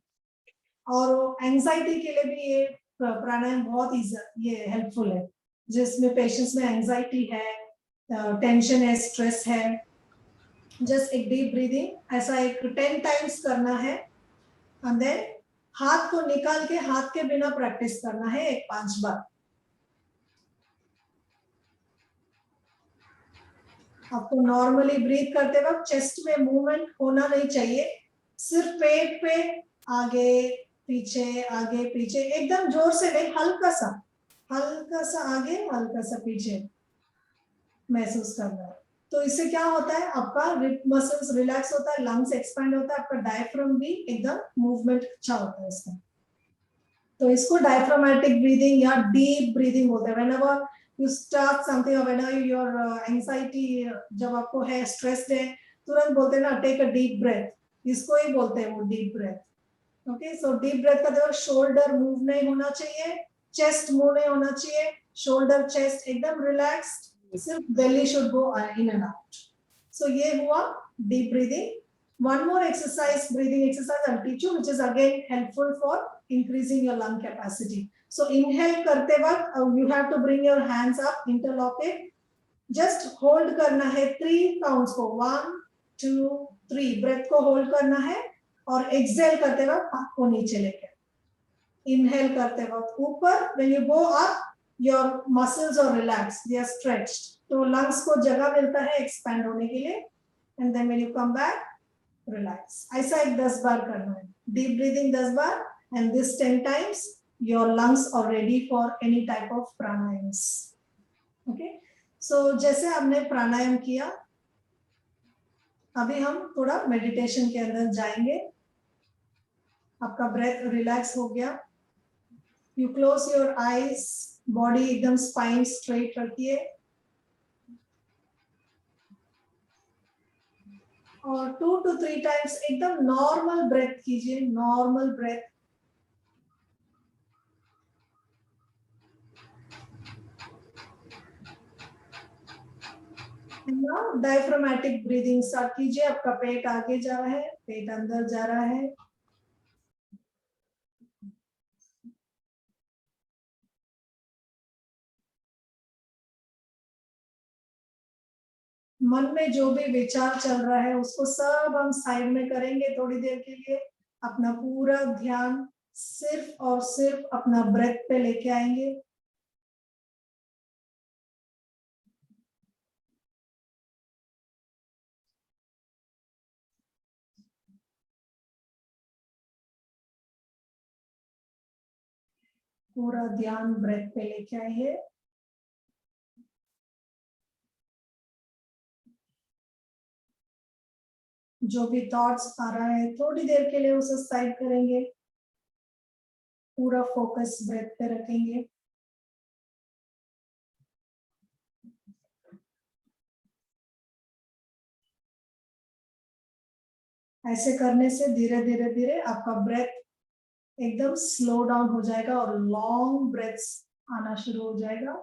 और एंजाइटी के लिए भी ये प्राणायाम बहुत ये हेल्पफुल है. जिसमें पेशेंट्स में एंजाइटी है, टेंशन है, स्ट्रेस है, जस्ट एक डीप ब्रीदिंग ऐसा एक 10 टाइम्स करना है. एंड देन हाथ को निकाल के हाथ के बिना प्रैक्टिस करना है 5 बार. आपको नॉर्मली ब्रीथ करते वक्त चेस्ट में मूवमेंट होना नहीं चाहिए, सिर्फ पेट पे आगे पीछे एकदम जोर से नहीं, हल्का सा आगे हल्का सा पीछे महसूस करना है. तो इससे क्या होता है, आपका रिप मसल्स रिलैक्स होता है, लंग्स एक्सपैंड होता है, आपका डायफ्राम भी एकदम मूवमेंट अच्छा होता है इसमें. तो इसको डायफ्रामेटिक ब्रीदिंग या डीप ब्रीदिंग बोलते हैं. Whenever you start something, whenever your anxiety, जब आपको है स्ट्रेस्ड है, तुरंत बोलते हैं ना टेक अ डीप ब्रेथ, इसको ही बोलते हैं वो deep breath. Okay, so deep breath का देखो शोल्डर मूव नहीं होना चाहिए, चेस्ट मूव नहीं होना चाहिए, शोल्डर चेस्ट एकदम रिलैक्स्ड, सिर्फ belly should go in and out. So ये हुआ deep breathing. One more exercise, breathing exercise I'll teach you, which is again helpful for increasing your lung capacity. So inhale करते वक्त you have to bring your hands up, interlock it. Just hold करना है 3 counts को, 1, 2, 3. breath को hold करना है और exhale करते वक्त हाथ को नीचे लेके. Inhale करते वक्त ऊपर, when you go up, your muscles are relaxed, they are stretched. तो lungs को जगह मिलता है expand होने के लिए. And then when you come back, relax. ऐसा एक 10 बार करना है. Deep breathing 10 bar, and this 10 times your lungs are ready for any type of pranayams. Okay? So जैसे हमने प्राणायाम किया, अभी हम थोड़ा मेडिटेशन के अंदर जाएंगे. आपका ब्रेथ रिलैक्स हो गया. You close your eyes, body एकदम स्पाइन स्ट्रेट रखिए और 2 to 3 टाइम्स एकदम नॉर्मल ब्रेथ कीजिए. Normal breath. Diaphragmatic breathing start कीजिए। आपका पेट आगे जा रहा है, पेट अंदर जा रहा है। मन में जो भी विचार चल रहा है उसको सब हम साइड में करेंगे थोड़ी देर के लिए। अपना पूरा ध्यान सिर्फ और सिर्फ अपना ब्रेथ पे लेके आएंगे। पूरा ध्यान ब्रेथ पे लेके आइए। जो भी थॉट्स आ रहा है थोड़ी देर के लिए उसे साइड करेंगे। पूरा फोकस ब्रेथ पे रखेंगे। ऐसे करने से धीरे धीरे धीरे आपका ब्रेथ एकदम स्लो डाउन हो जाएगा और लॉन्ग ब्रेथ्स आना शुरू हो जाएगा।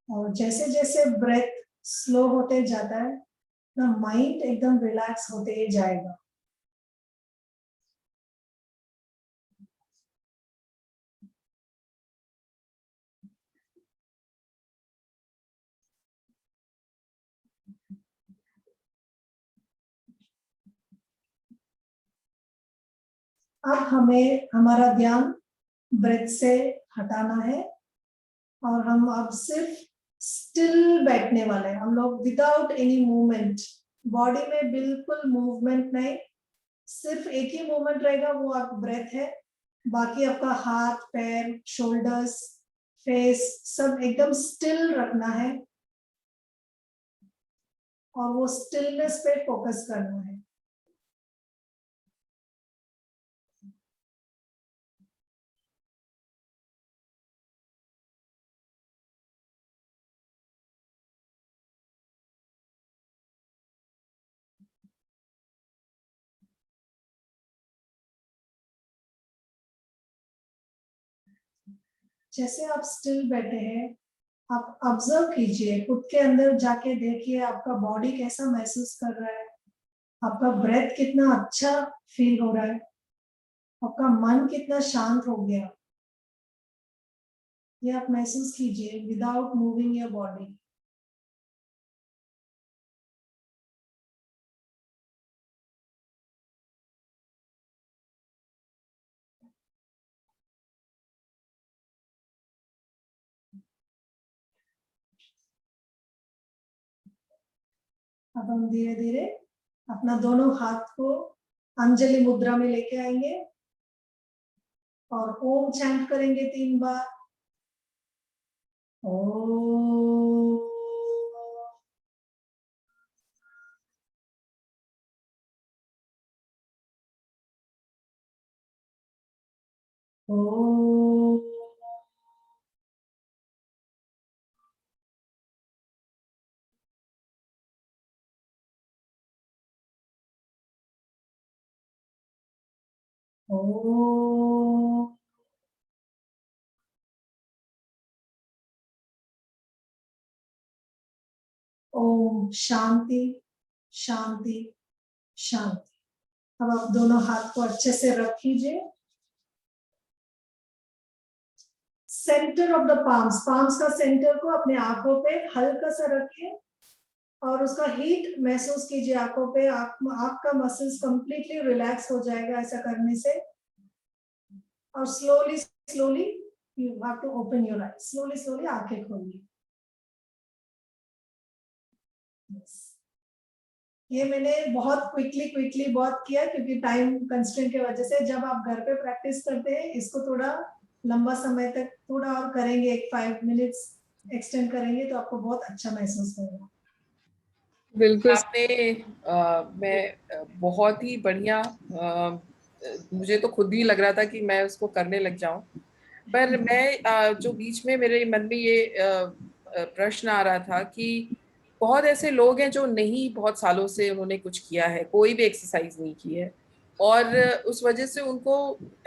और जैसे जैसे ब्रेथ स्लो होते जाता है ना, माइंड एकदम रिलैक्स होते जाएगा। अब हमें हमारा ध्यान ब्रेथ से हटाना है और हम अब सिर्फ स्टिल बैठने वाले हैं। हम लोग विदाउट एनी मूवमेंट, बॉडी में बिल्कुल मूवमेंट नहीं, सिर्फ एक ही मूवमेंट रहेगा, वो आप ब्रेथ है। बाकी आपका हाथ, पैर, शोल्डर्स, फेस सब एकदम स्टिल रखना है और वो स्टिलनेस पे फोकस करना है। जैसे आप स्टिल बैठे हैं, आप ऑब्जर्व कीजिए, खुद के अंदर जाके देखिए आपका बॉडी कैसा महसूस कर रहा है, आपका ब्रेथ कितना अच्छा फील हो रहा है, आपका मन कितना शांत हो गया, ये आप महसूस कीजिए विदाउट मूविंग योर बॉडी। अब हम धीरे धीरे अपना दोनों हाथ को अंजलि मुद्रा में लेके आएंगे और ओम चैंट करेंगे 3 बार। ओम, ओम, ओम। ओम शांति शांति शांति। अब आप दोनों हाथ को अच्छे से रख लीजिए। Centre of the palms, palms का सेंटर को अपने आंखों पे हल्का सा रखिए और उसका हीट महसूस कीजिए आंखों पे। आंख का मसल्स कंप्लीटली रिलैक्स हो जाएगा ऐसा करने से। और slowly slowly you have to open your eyes. Slowly slowly आंखें खोलिए। ये मैंने बहुत क्विकली बहुत किया क्योंकि टाइम कंस्ट्रेंट की वजह से। जब आप घर पे प्रैक्टिस करते हैं इसको थोड़ा लंबा समय तक थोड़ा और करेंगे, एक 5 मिनट्स एक्सटेंड करेंगे तो आपको बहुत अच्छा महसूस होगा। बिल्कुल आपने मैं बहुत ही बढ़िया, मुझे तो खुद ही लग रहा था कि मैं उसको करने लग जाऊं। पर मैं जो बीच में मेरे मन में ये प्रश्न आ रहा था कि बहुत ऐसे लोग हैं जो नहीं, बहुत सालों से उन्होंने कुछ किया है, कोई भी एक्सरसाइज नहीं की है, और उस वजह से उनको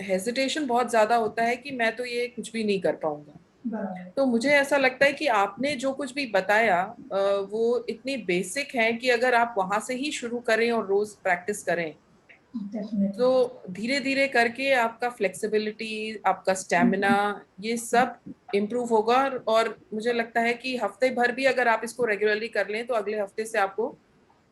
हेजिटेशन बहुत ज्यादा होता है कि मैं तो ये कुछ भी नहीं कर पाऊंगा। बराबर। तो मुझे ऐसा लगता है कि आपने जो कुछ भी बताया वो इतनी बेसिक है कि अगर आप वहां से ही शुरू करें और रोज प्रैक्टिस करें डेफिनेटली। तो धीरे धीरे करके आपका फ्लेक्सिबिलिटी, आपका स्टेमिना, ये सब इम्प्रूव होगा। और मुझे लगता है कि हफ्ते भर भी अगर आप इसको रेगुलरली कर लें तो अगले हफ्ते से आपको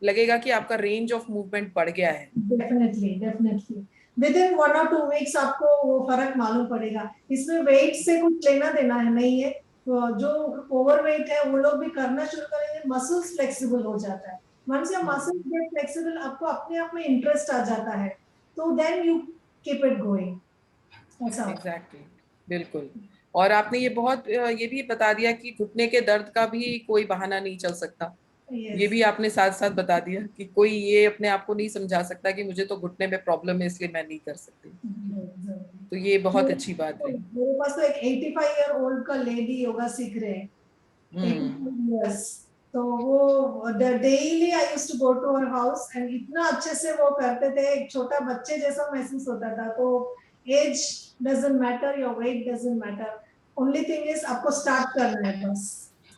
लगेगा कि आपका रेंज ऑफ मूवमेंट बढ़ गया है। डेफिनेटली डेफिनेटली विद इन 1 और 2 वीक्स आपको वो फर्क मालूम पड़ेगा। इसमें वेट से कुछ लेना देना है नहीं है। तो जो ओवरवेट है वो लोग भी करना शुरू करेंगे, मसल्स फ्लेक्सिबल हो जाता है। Once your muscles get flexible, आपको अपने आप में इंटरेस्ट आ जाता है, तो then you keep it going. ऐसा एग्जैक्टली, बिल्कुल। और आपने ये बहुत ये भी बता दिया कि घुटने के दर्द का भी कोई बहाना नहीं चल सकता। ये भी आपने साथ साथ बता दिया कि कोई ये अपने आप को नहीं समझा सकता कि मुझे तो घुटने में प्रॉब्लम है इसलिए मैं नहीं कर सकती। तो ये बहुत अच्छी बात रही। मेरे पास तो एक 85-year-old का लेडी योगा सीख रहे हैं, 85 years। तो वो daily I used to go to her house and इतना अच्छे से वो करते थे, एक छोटा बच्चे जैसा महसूस होता था। तो age doesn't matter, your weight doesn't matter, only thing is आपको स्टार्ट करना है।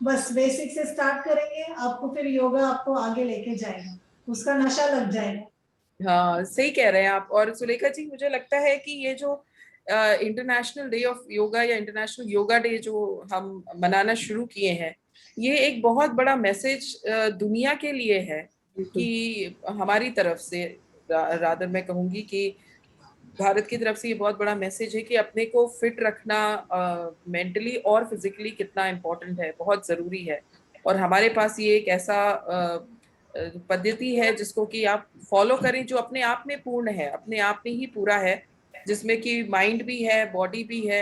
बस बेसिक से स्टार्ट करेंगे, आपको फिर योगा आपको आगे लेके जाएगा, उसका नशा लग जाएगा। हाँ, सही कह रहे हैं आप। और सुलेखा जी, मुझे लगता है कि ये जो इंटरनेशनल डे ऑफ योगा या इंटरनेशनल योगा डे जो हम मनाना शुरू किए हैं, ये एक बहुत बड़ा मैसेज दुनिया के लिए है कि हमारी तरफ से, रादर मैं कहूंगी कि भारत की तरफ से ये बहुत बड़ा मैसेज है कि अपने को फिट रखना मेंटली और फिजिकली कितना इम्पोर्टेंट है, बहुत जरूरी है। और हमारे पास ये एक ऐसा पद्धति है जिसको कि आप फॉलो करें, जो अपने आप में पूर्ण है, अपने आप में ही पूरा है, जिसमें कि माइंड भी है, बॉडी भी है,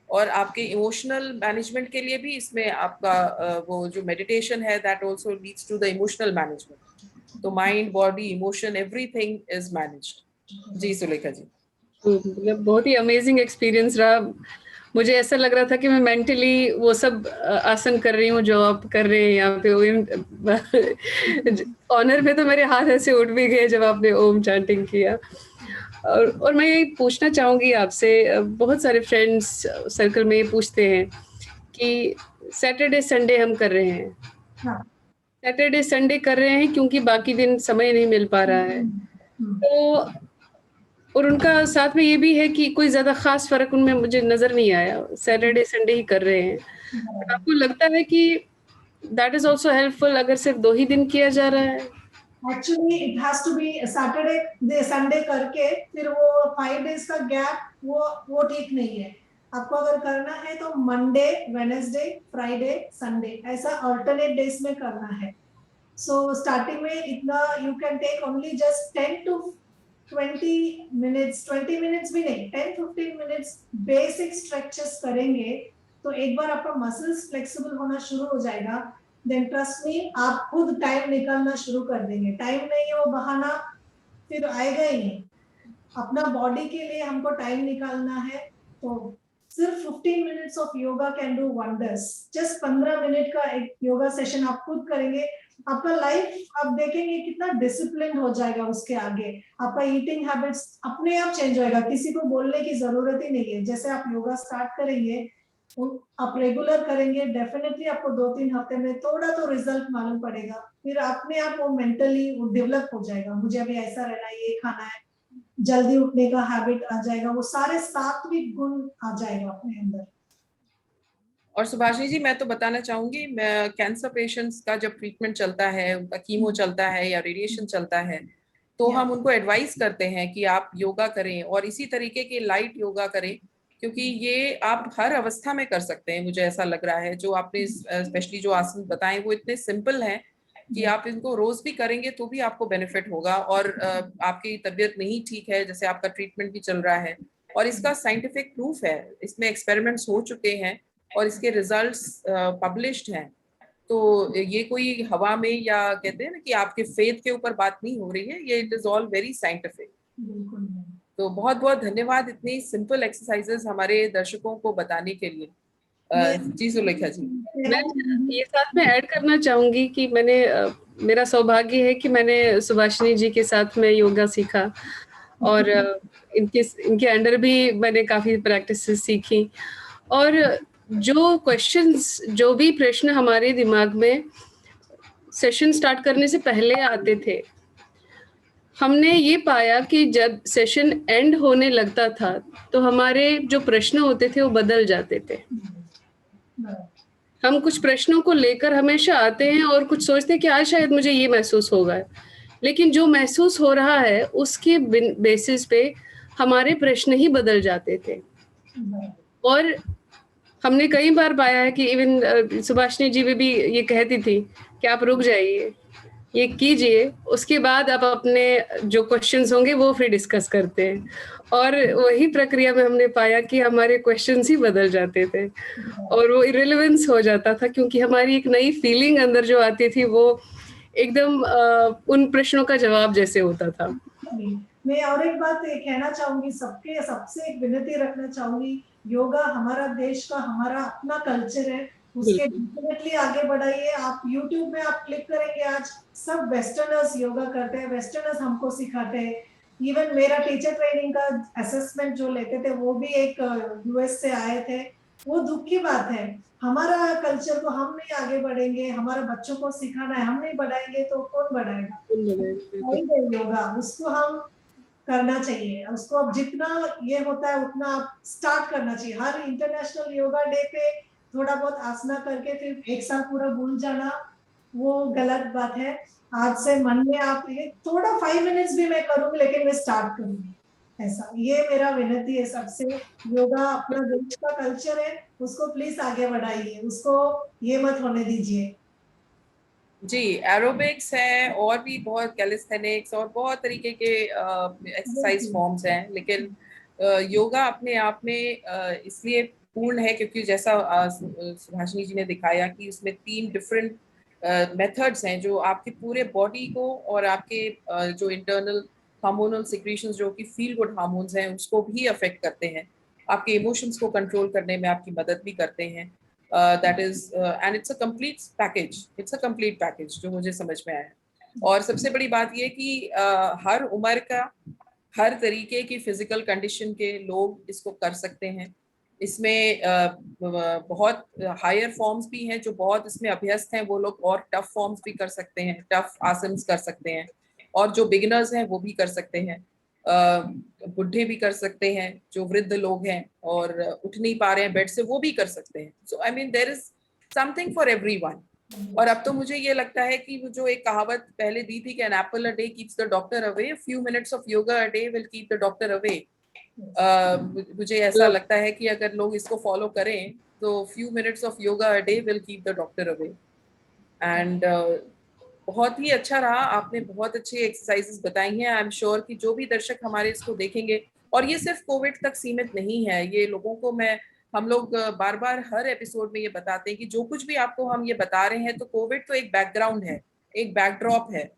और आपके इमोशनल मैनेजमेंट के लिए भी इसमें आपका वो जो मेडिटेशन है that also leads to the emotional management. तो mind, body, emotion, everything is managed. जी सुलेखा जी। मतलब बहुत ही अमेजिंग एक्सपीरियंस रहा। मुझे ऐसा लग रहा था कि मैं मेंटली वो सब आसन कर रही हूँ जो आप कर रहे हैं यहाँ पे। ऑनर पे तो मेरे हाथ ऐसे उठ भी गए जब आपने ओम चैंटिंग किया। और मैं ये पूछना चाहूंगी आपसे, बहुत सारे फ्रेंड्स सर्कल में ये पूछते हैं कि सैटरडे संडे हम कर रहे हैं, सैटरडे संडे कर रहे हैं क्योंकि बाकी दिन समय नहीं मिल पा रहा है। तो और उनका साथ में ये भी है कि कोई ज्यादा खास फर्क उनमें मुझे नजर नहीं आया, सैटरडे संडे ही कर रहे हैं। तो आपको लगता है कि दैट इज आल्सो हेल्पफुल अगर सिर्फ 2 ही दिन किया जा रहा है? Actually it has to be Saturday Sunday करके फिर वो 5 डेज का गैप, वो ठीक नहीं है। आपको अगर करना है तो मंडे, वेडनेसडे, फ्राइडे, संडे, ऐसा अल्टरनेट डेज में करना है। सो स्टार्टिंग में इतना you can take only just 10 to 20 minutes, 20 minutes भी नहीं, 10-15 मिनट्स बेसिक स्ट्रेचेस करेंगे तो एक बार आपका मसल्स फ्लेक्सिबल होना शुरू हो जाएगा। देन ट्रस्ट मी, आप खुद टाइम निकालना शुरू कर देंगे। टाइम नहीं है वो बहाना फिर आएगा ही नहीं। अपना बॉडी के लिए हमको टाइम निकालना है, तो सिर्फ 15 minutes of yoga can do wonders. Just 15 minute का एक योगा सेशन आप खुद करेंगे, आपका लाइफ आप देखेंगे कितना डिसिप्लिन हो जाएगा। उसके आगे आपका ईटिंग हैबिट्स अपने आप चेंज होएगा, किसी को बोलने की जरूरत ही नहीं है। जैसे आप योगा स्टार्ट करेंगे, आप रेगुलर करेंगे, डेफिनेटली आपको 2-3 हफ्ते में थोड़ा तो रिजल्ट मालूम पड़ेगा। फिर अपने आप वो मेंटली वो डेवलप हो जाएगा, मुझे अभी ऐसा रहना है, ये खाना है, जल्दी उठने का हैबिट आ जाएगा, वो सारे सात्विक गुण आ जाएगा अपने अंदर। और सुभाषिनी जी, मैं तो बताना चाहूंगी, मैं कैंसर पेशेंट्स का जब ट्रीटमेंट चलता है, उनका कीमो चलता है या रेडिएशन चलता है, तो हम उनको एडवाइस करते हैं कि आप योगा करें और इसी तरीके के लाइट योगा करें, क्योंकि ये आप हर अवस्था में कर सकते हैं। मुझे ऐसा लग रहा है जो आपने स्पेशली जो आसन बताए वो इतने सिंपल हैं कि आप इनको रोज भी करेंगे तो भी आपको बेनिफिट होगा। और आपकी तबीयत नहीं ठीक है, जैसे आपका ट्रीटमेंट भी चल रहा है, और इसका साइंटिफिक प्रूफ है, इसमें एक्सपेरिमेंट्स हो चुके हैं और इसके रिजल्ट्स पब्लिश्ड हैं। तो ये कोई हवा में या कहते हैं ना कि आपके फेथ के ऊपर बात नहीं हो रही है, ये it is all very scientific. तो बहुत बहुत धन्यवाद इतनी सिंपल एक्सरसाइजेस हमारे दर्शकों को बताने के लिए। जी सुलेखा जी। मैं ये साथ में ऐड करना चाहूंगी कि मेरा सौभाग्य है कि मैंने सुभाषिनी जी के साथ में योगा सीखा और इनके अंडर भी मैंने काफ़ी प्रैक्टिस सीखी। और जो भी प्रश्न हमारे दिमाग में सेशन स्टार्ट करने से पहले आते थे, हमने ये पाया कि जब सेशन एंड होने लगता था तो हमारे जो प्रश्न होते थे वो बदल जाते थे। हम कुछ प्रश्नों को लेकर हमेशा आते हैं और कुछ सोचते हैं कि आज शायद मुझे ये महसूस होगा, लेकिन जो महसूस हो रहा है उसके बेसिस पे हमारे प्रश्न ही बदल जाते थे। और हमने कई बार पाया है कि इवन सुभाषिनी जी भी ये कहती थी कि आप रुक जाइए, ये कीजिए, उसके बाद आप अपने जो क्वेश्चंस होंगे वो फिर डिस्कस करते हैं। और वही प्रक्रिया में हमने पाया कि हमारे क्वेश्चंस ही बदल जाते थे और वो इरेलेवेंस हो जाता था, क्योंकि हमारी एक नई फीलिंग अंदर जो आती थी वो एकदम उन प्रश्नों का जवाब जैसे होता था। मैं और एक बात कहना चाहूंगी, सबसे एक विनती रखना चाहूंगी, योगा हमारा देश का, हमारा अपना कल्चर है, उसके डेफिनेटली आगे बढ़ाइए। आप YouTube में आप क्लिक करेंगे, आज सब वेस्टर्नर्स योगा करते हैं, वेस्टर्नर्स हमको सिखाते हैं। इवन मेरा टीचर ट्रेनिंग का असेसमेंट जो लेते थे वो भी एक US से आए थे। वो दुख की बात है, हमारा कल्चर को हम नहीं आगे बढ़ेंगे, हमारे बच्चों को सिखाना है, हम नहीं बढ़ाएंगे तो कौन बढ़ाएगा? योगा उसको हम करना चाहिए, उसको अब जितना ये होता है उतना आप स्टार्ट करना चाहिए। हर इंटरनेशनल योगा डे पे थोड़ा बहुत आसना करके फिर एक साल पूरा भूल जाना, वो गलत बात है। आज से मन में आप ये थोड़ा 5 मिनट्स भी मैं करूंगी, लेकिन मैं स्टार्ट करूंगी, ऐसा ये मेरा विनती है सबसे। योगा अपना देश का कल्चर है, उसको प्लीज आगे बढ़ाइए, उसको ये मत होने दीजिए। जी, एरोबिक्स है और भी बहुत कैलिस्थेनिक्स और बहुत तरीके के एक्सरसाइज फॉर्म्स हैं, लेकिन योगा अपने आप में इसलिए पूर्ण है क्योंकि जैसा सुभाषिनी जी ने दिखाया कि उसमें 3 डिफरेंट मेथड्स हैं जो आपके पूरे बॉडी को और आपके जो इंटरनल हार्मोनल सिक्रीशंस जो कि फील गुड हार्मोन्स हैं उसको भी अफेक्ट करते हैं, आपके इमोशंस को कंट्रोल करने में आपकी मदद भी करते हैं। that is and it's a complete package जो मुझे समझ में आया। और सबसे बड़ी बात ये कि हर उम्र का, हर तरीके की फिजिकल कंडीशन के लोग इसको कर सकते हैं। इसमें बहुत हायर फॉर्म्स भी हैं जो बहुत इसमें अभ्यस्त हैं, वो लोग और टफ फॉर्म्स भी कर सकते हैं, टफ आसन्स कर सकते हैं, और जो बिगिनर्स हैं वो भी कर सकते हैं, बुढ़े भी कर सकते हैं, जो वृद्ध लोग हैं और उठ नहीं पा रहे हैं बेड से वो भी कर सकते हैं। So I mean there is something for everyone. और अब तो मुझे ये लगता है कि वो जो एक कहावत पहले दी थी कि an apple a day keeps the doctor away, few minutes of yoga a day will keep the doctor away. मुझे ऐसा लगता है कि अगर लोग इसको फॉलो करें तो few minutes of yoga a day will keep the doctor away. And बहुत ही अच्छा रहा, आपने बहुत अच्छी एक्सरसाइजेस बताई हैं। आई एम श्योर कि जो भी दर्शक हमारे इसको देखेंगे, और ये सिर्फ कोविड तक सीमित नहीं है, ये लोगों को हम लोग बार बार हर एपिसोड में ये बताते हैं कि जो कुछ भी आपको हम ये बता रहे हैं तो कोविड तो एक बैकग्राउंड है, एक बैकड्रॉप है,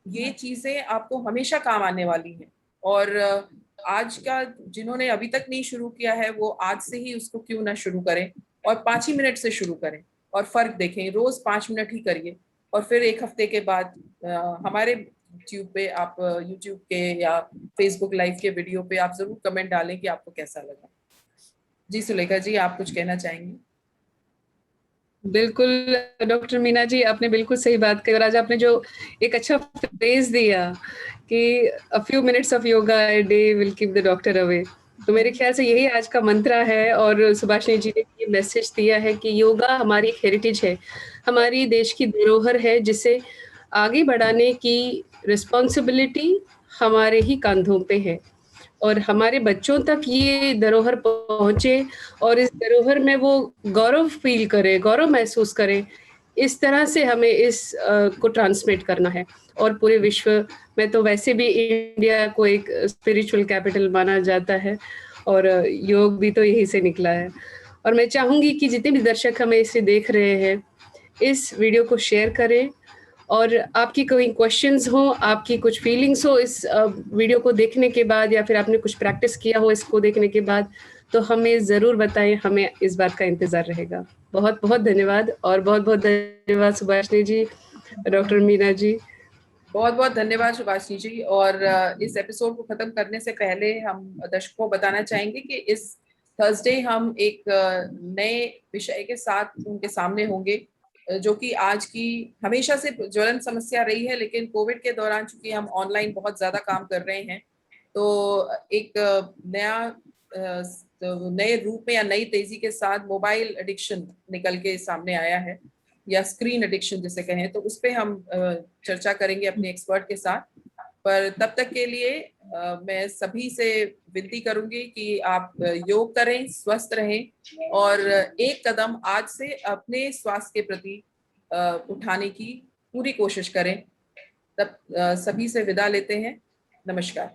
ये चीजें आपको हमेशा काम आने वाली हैं। और आज का जिन्होंने अभी तक नहीं शुरू किया है वो आज से ही उसको क्यों ना शुरू करें, और 5 ही मिनट से शुरू करें और फर्क देखें। रोज 5 मिनट ही करिए और फिर एक हफ्ते के बाद हमारे यूट्यूब पे, आप यूट्यूब के या फेसबुक लाइव के वीडियो पे आप जरूर कमेंट डालें कि आपको कैसा लगा। जी सुलेखा जी, आप कुछ कहना चाहेंगे? बिल्कुल डॉक्टर मीना जी, आपने बिल्कुल सही बात कही, और आज आपने जो एक अच्छा फ्रेज दिया कि a few minutes of yoga a day will keep the doctor away, तो मेरे ख्याल से यही आज का मंत्र है। और सुभाषिनी जी ने ये मैसेज दिया है कि योगा हमारी एक हेरिटेज है, हमारी देश की धरोहर है, जिसे आगे बढ़ाने की रिस्पॉन्सिबिलिटी हमारे ही कंधों पे है, और हमारे बच्चों तक ये धरोहर पहुंचे और इस धरोहर में वो गौरव फील करे, गौरव महसूस करे, इस तरह से हमें इस को ट्रांसमिट करना है। और पूरे विश्व में तो वैसे भी इंडिया को एक स्पिरिचुअल कैपिटल माना जाता है, और योग भी तो यही से निकला है। और मैं चाहूंगी कि जितने भी दर्शक हमें इसे देख रहे हैं, इस वीडियो को शेयर करें, और आपकी कोई क्वेश्चंस हो, आपकी कुछ फीलिंग्स हो इस वीडियो को देखने के बाद, या फिर आपने कुछ प्रैक्टिस किया हो इसको देखने के बाद, तो हमें ज़रूर बताएं, हमें इस बात का इंतज़ार रहेगा। बहुत बहुत धन्यवाद, और बहुत बहुत धन्यवाद सुभाषिनी जी, डॉक्टर मीना जी। बहुत बहुत धन्यवाद सुभाषिनी जी। और इस एपिसोड को खत्म करने से पहले हम दर्शकों को बताना चाहेंगे कि इस थर्सडे हम एक नए विषय के साथ उनके सामने होंगे, जो कि आज की हमेशा से ज्वलंत समस्या रही है, लेकिन कोविड के दौरान चूंकि हम ऑनलाइन बहुत ज्यादा काम कर रहे हैं, तो एक नए रूप में या नई तेजी के साथ मोबाइल एडिक्शन निकल के सामने आया है, या स्क्रीन एडिक्शन जिसे कहें। तो उस पर हम चर्चा करेंगे अपने एक्सपर्ट के साथ। पर तब तक के लिए मैं सभी से विनती करूंगी कि आप योग करें, स्वस्थ रहें, और एक कदम आज से अपने स्वास्थ्य के प्रति उठाने की पूरी कोशिश करें। तब सभी से विदा लेते हैं। नमस्कार।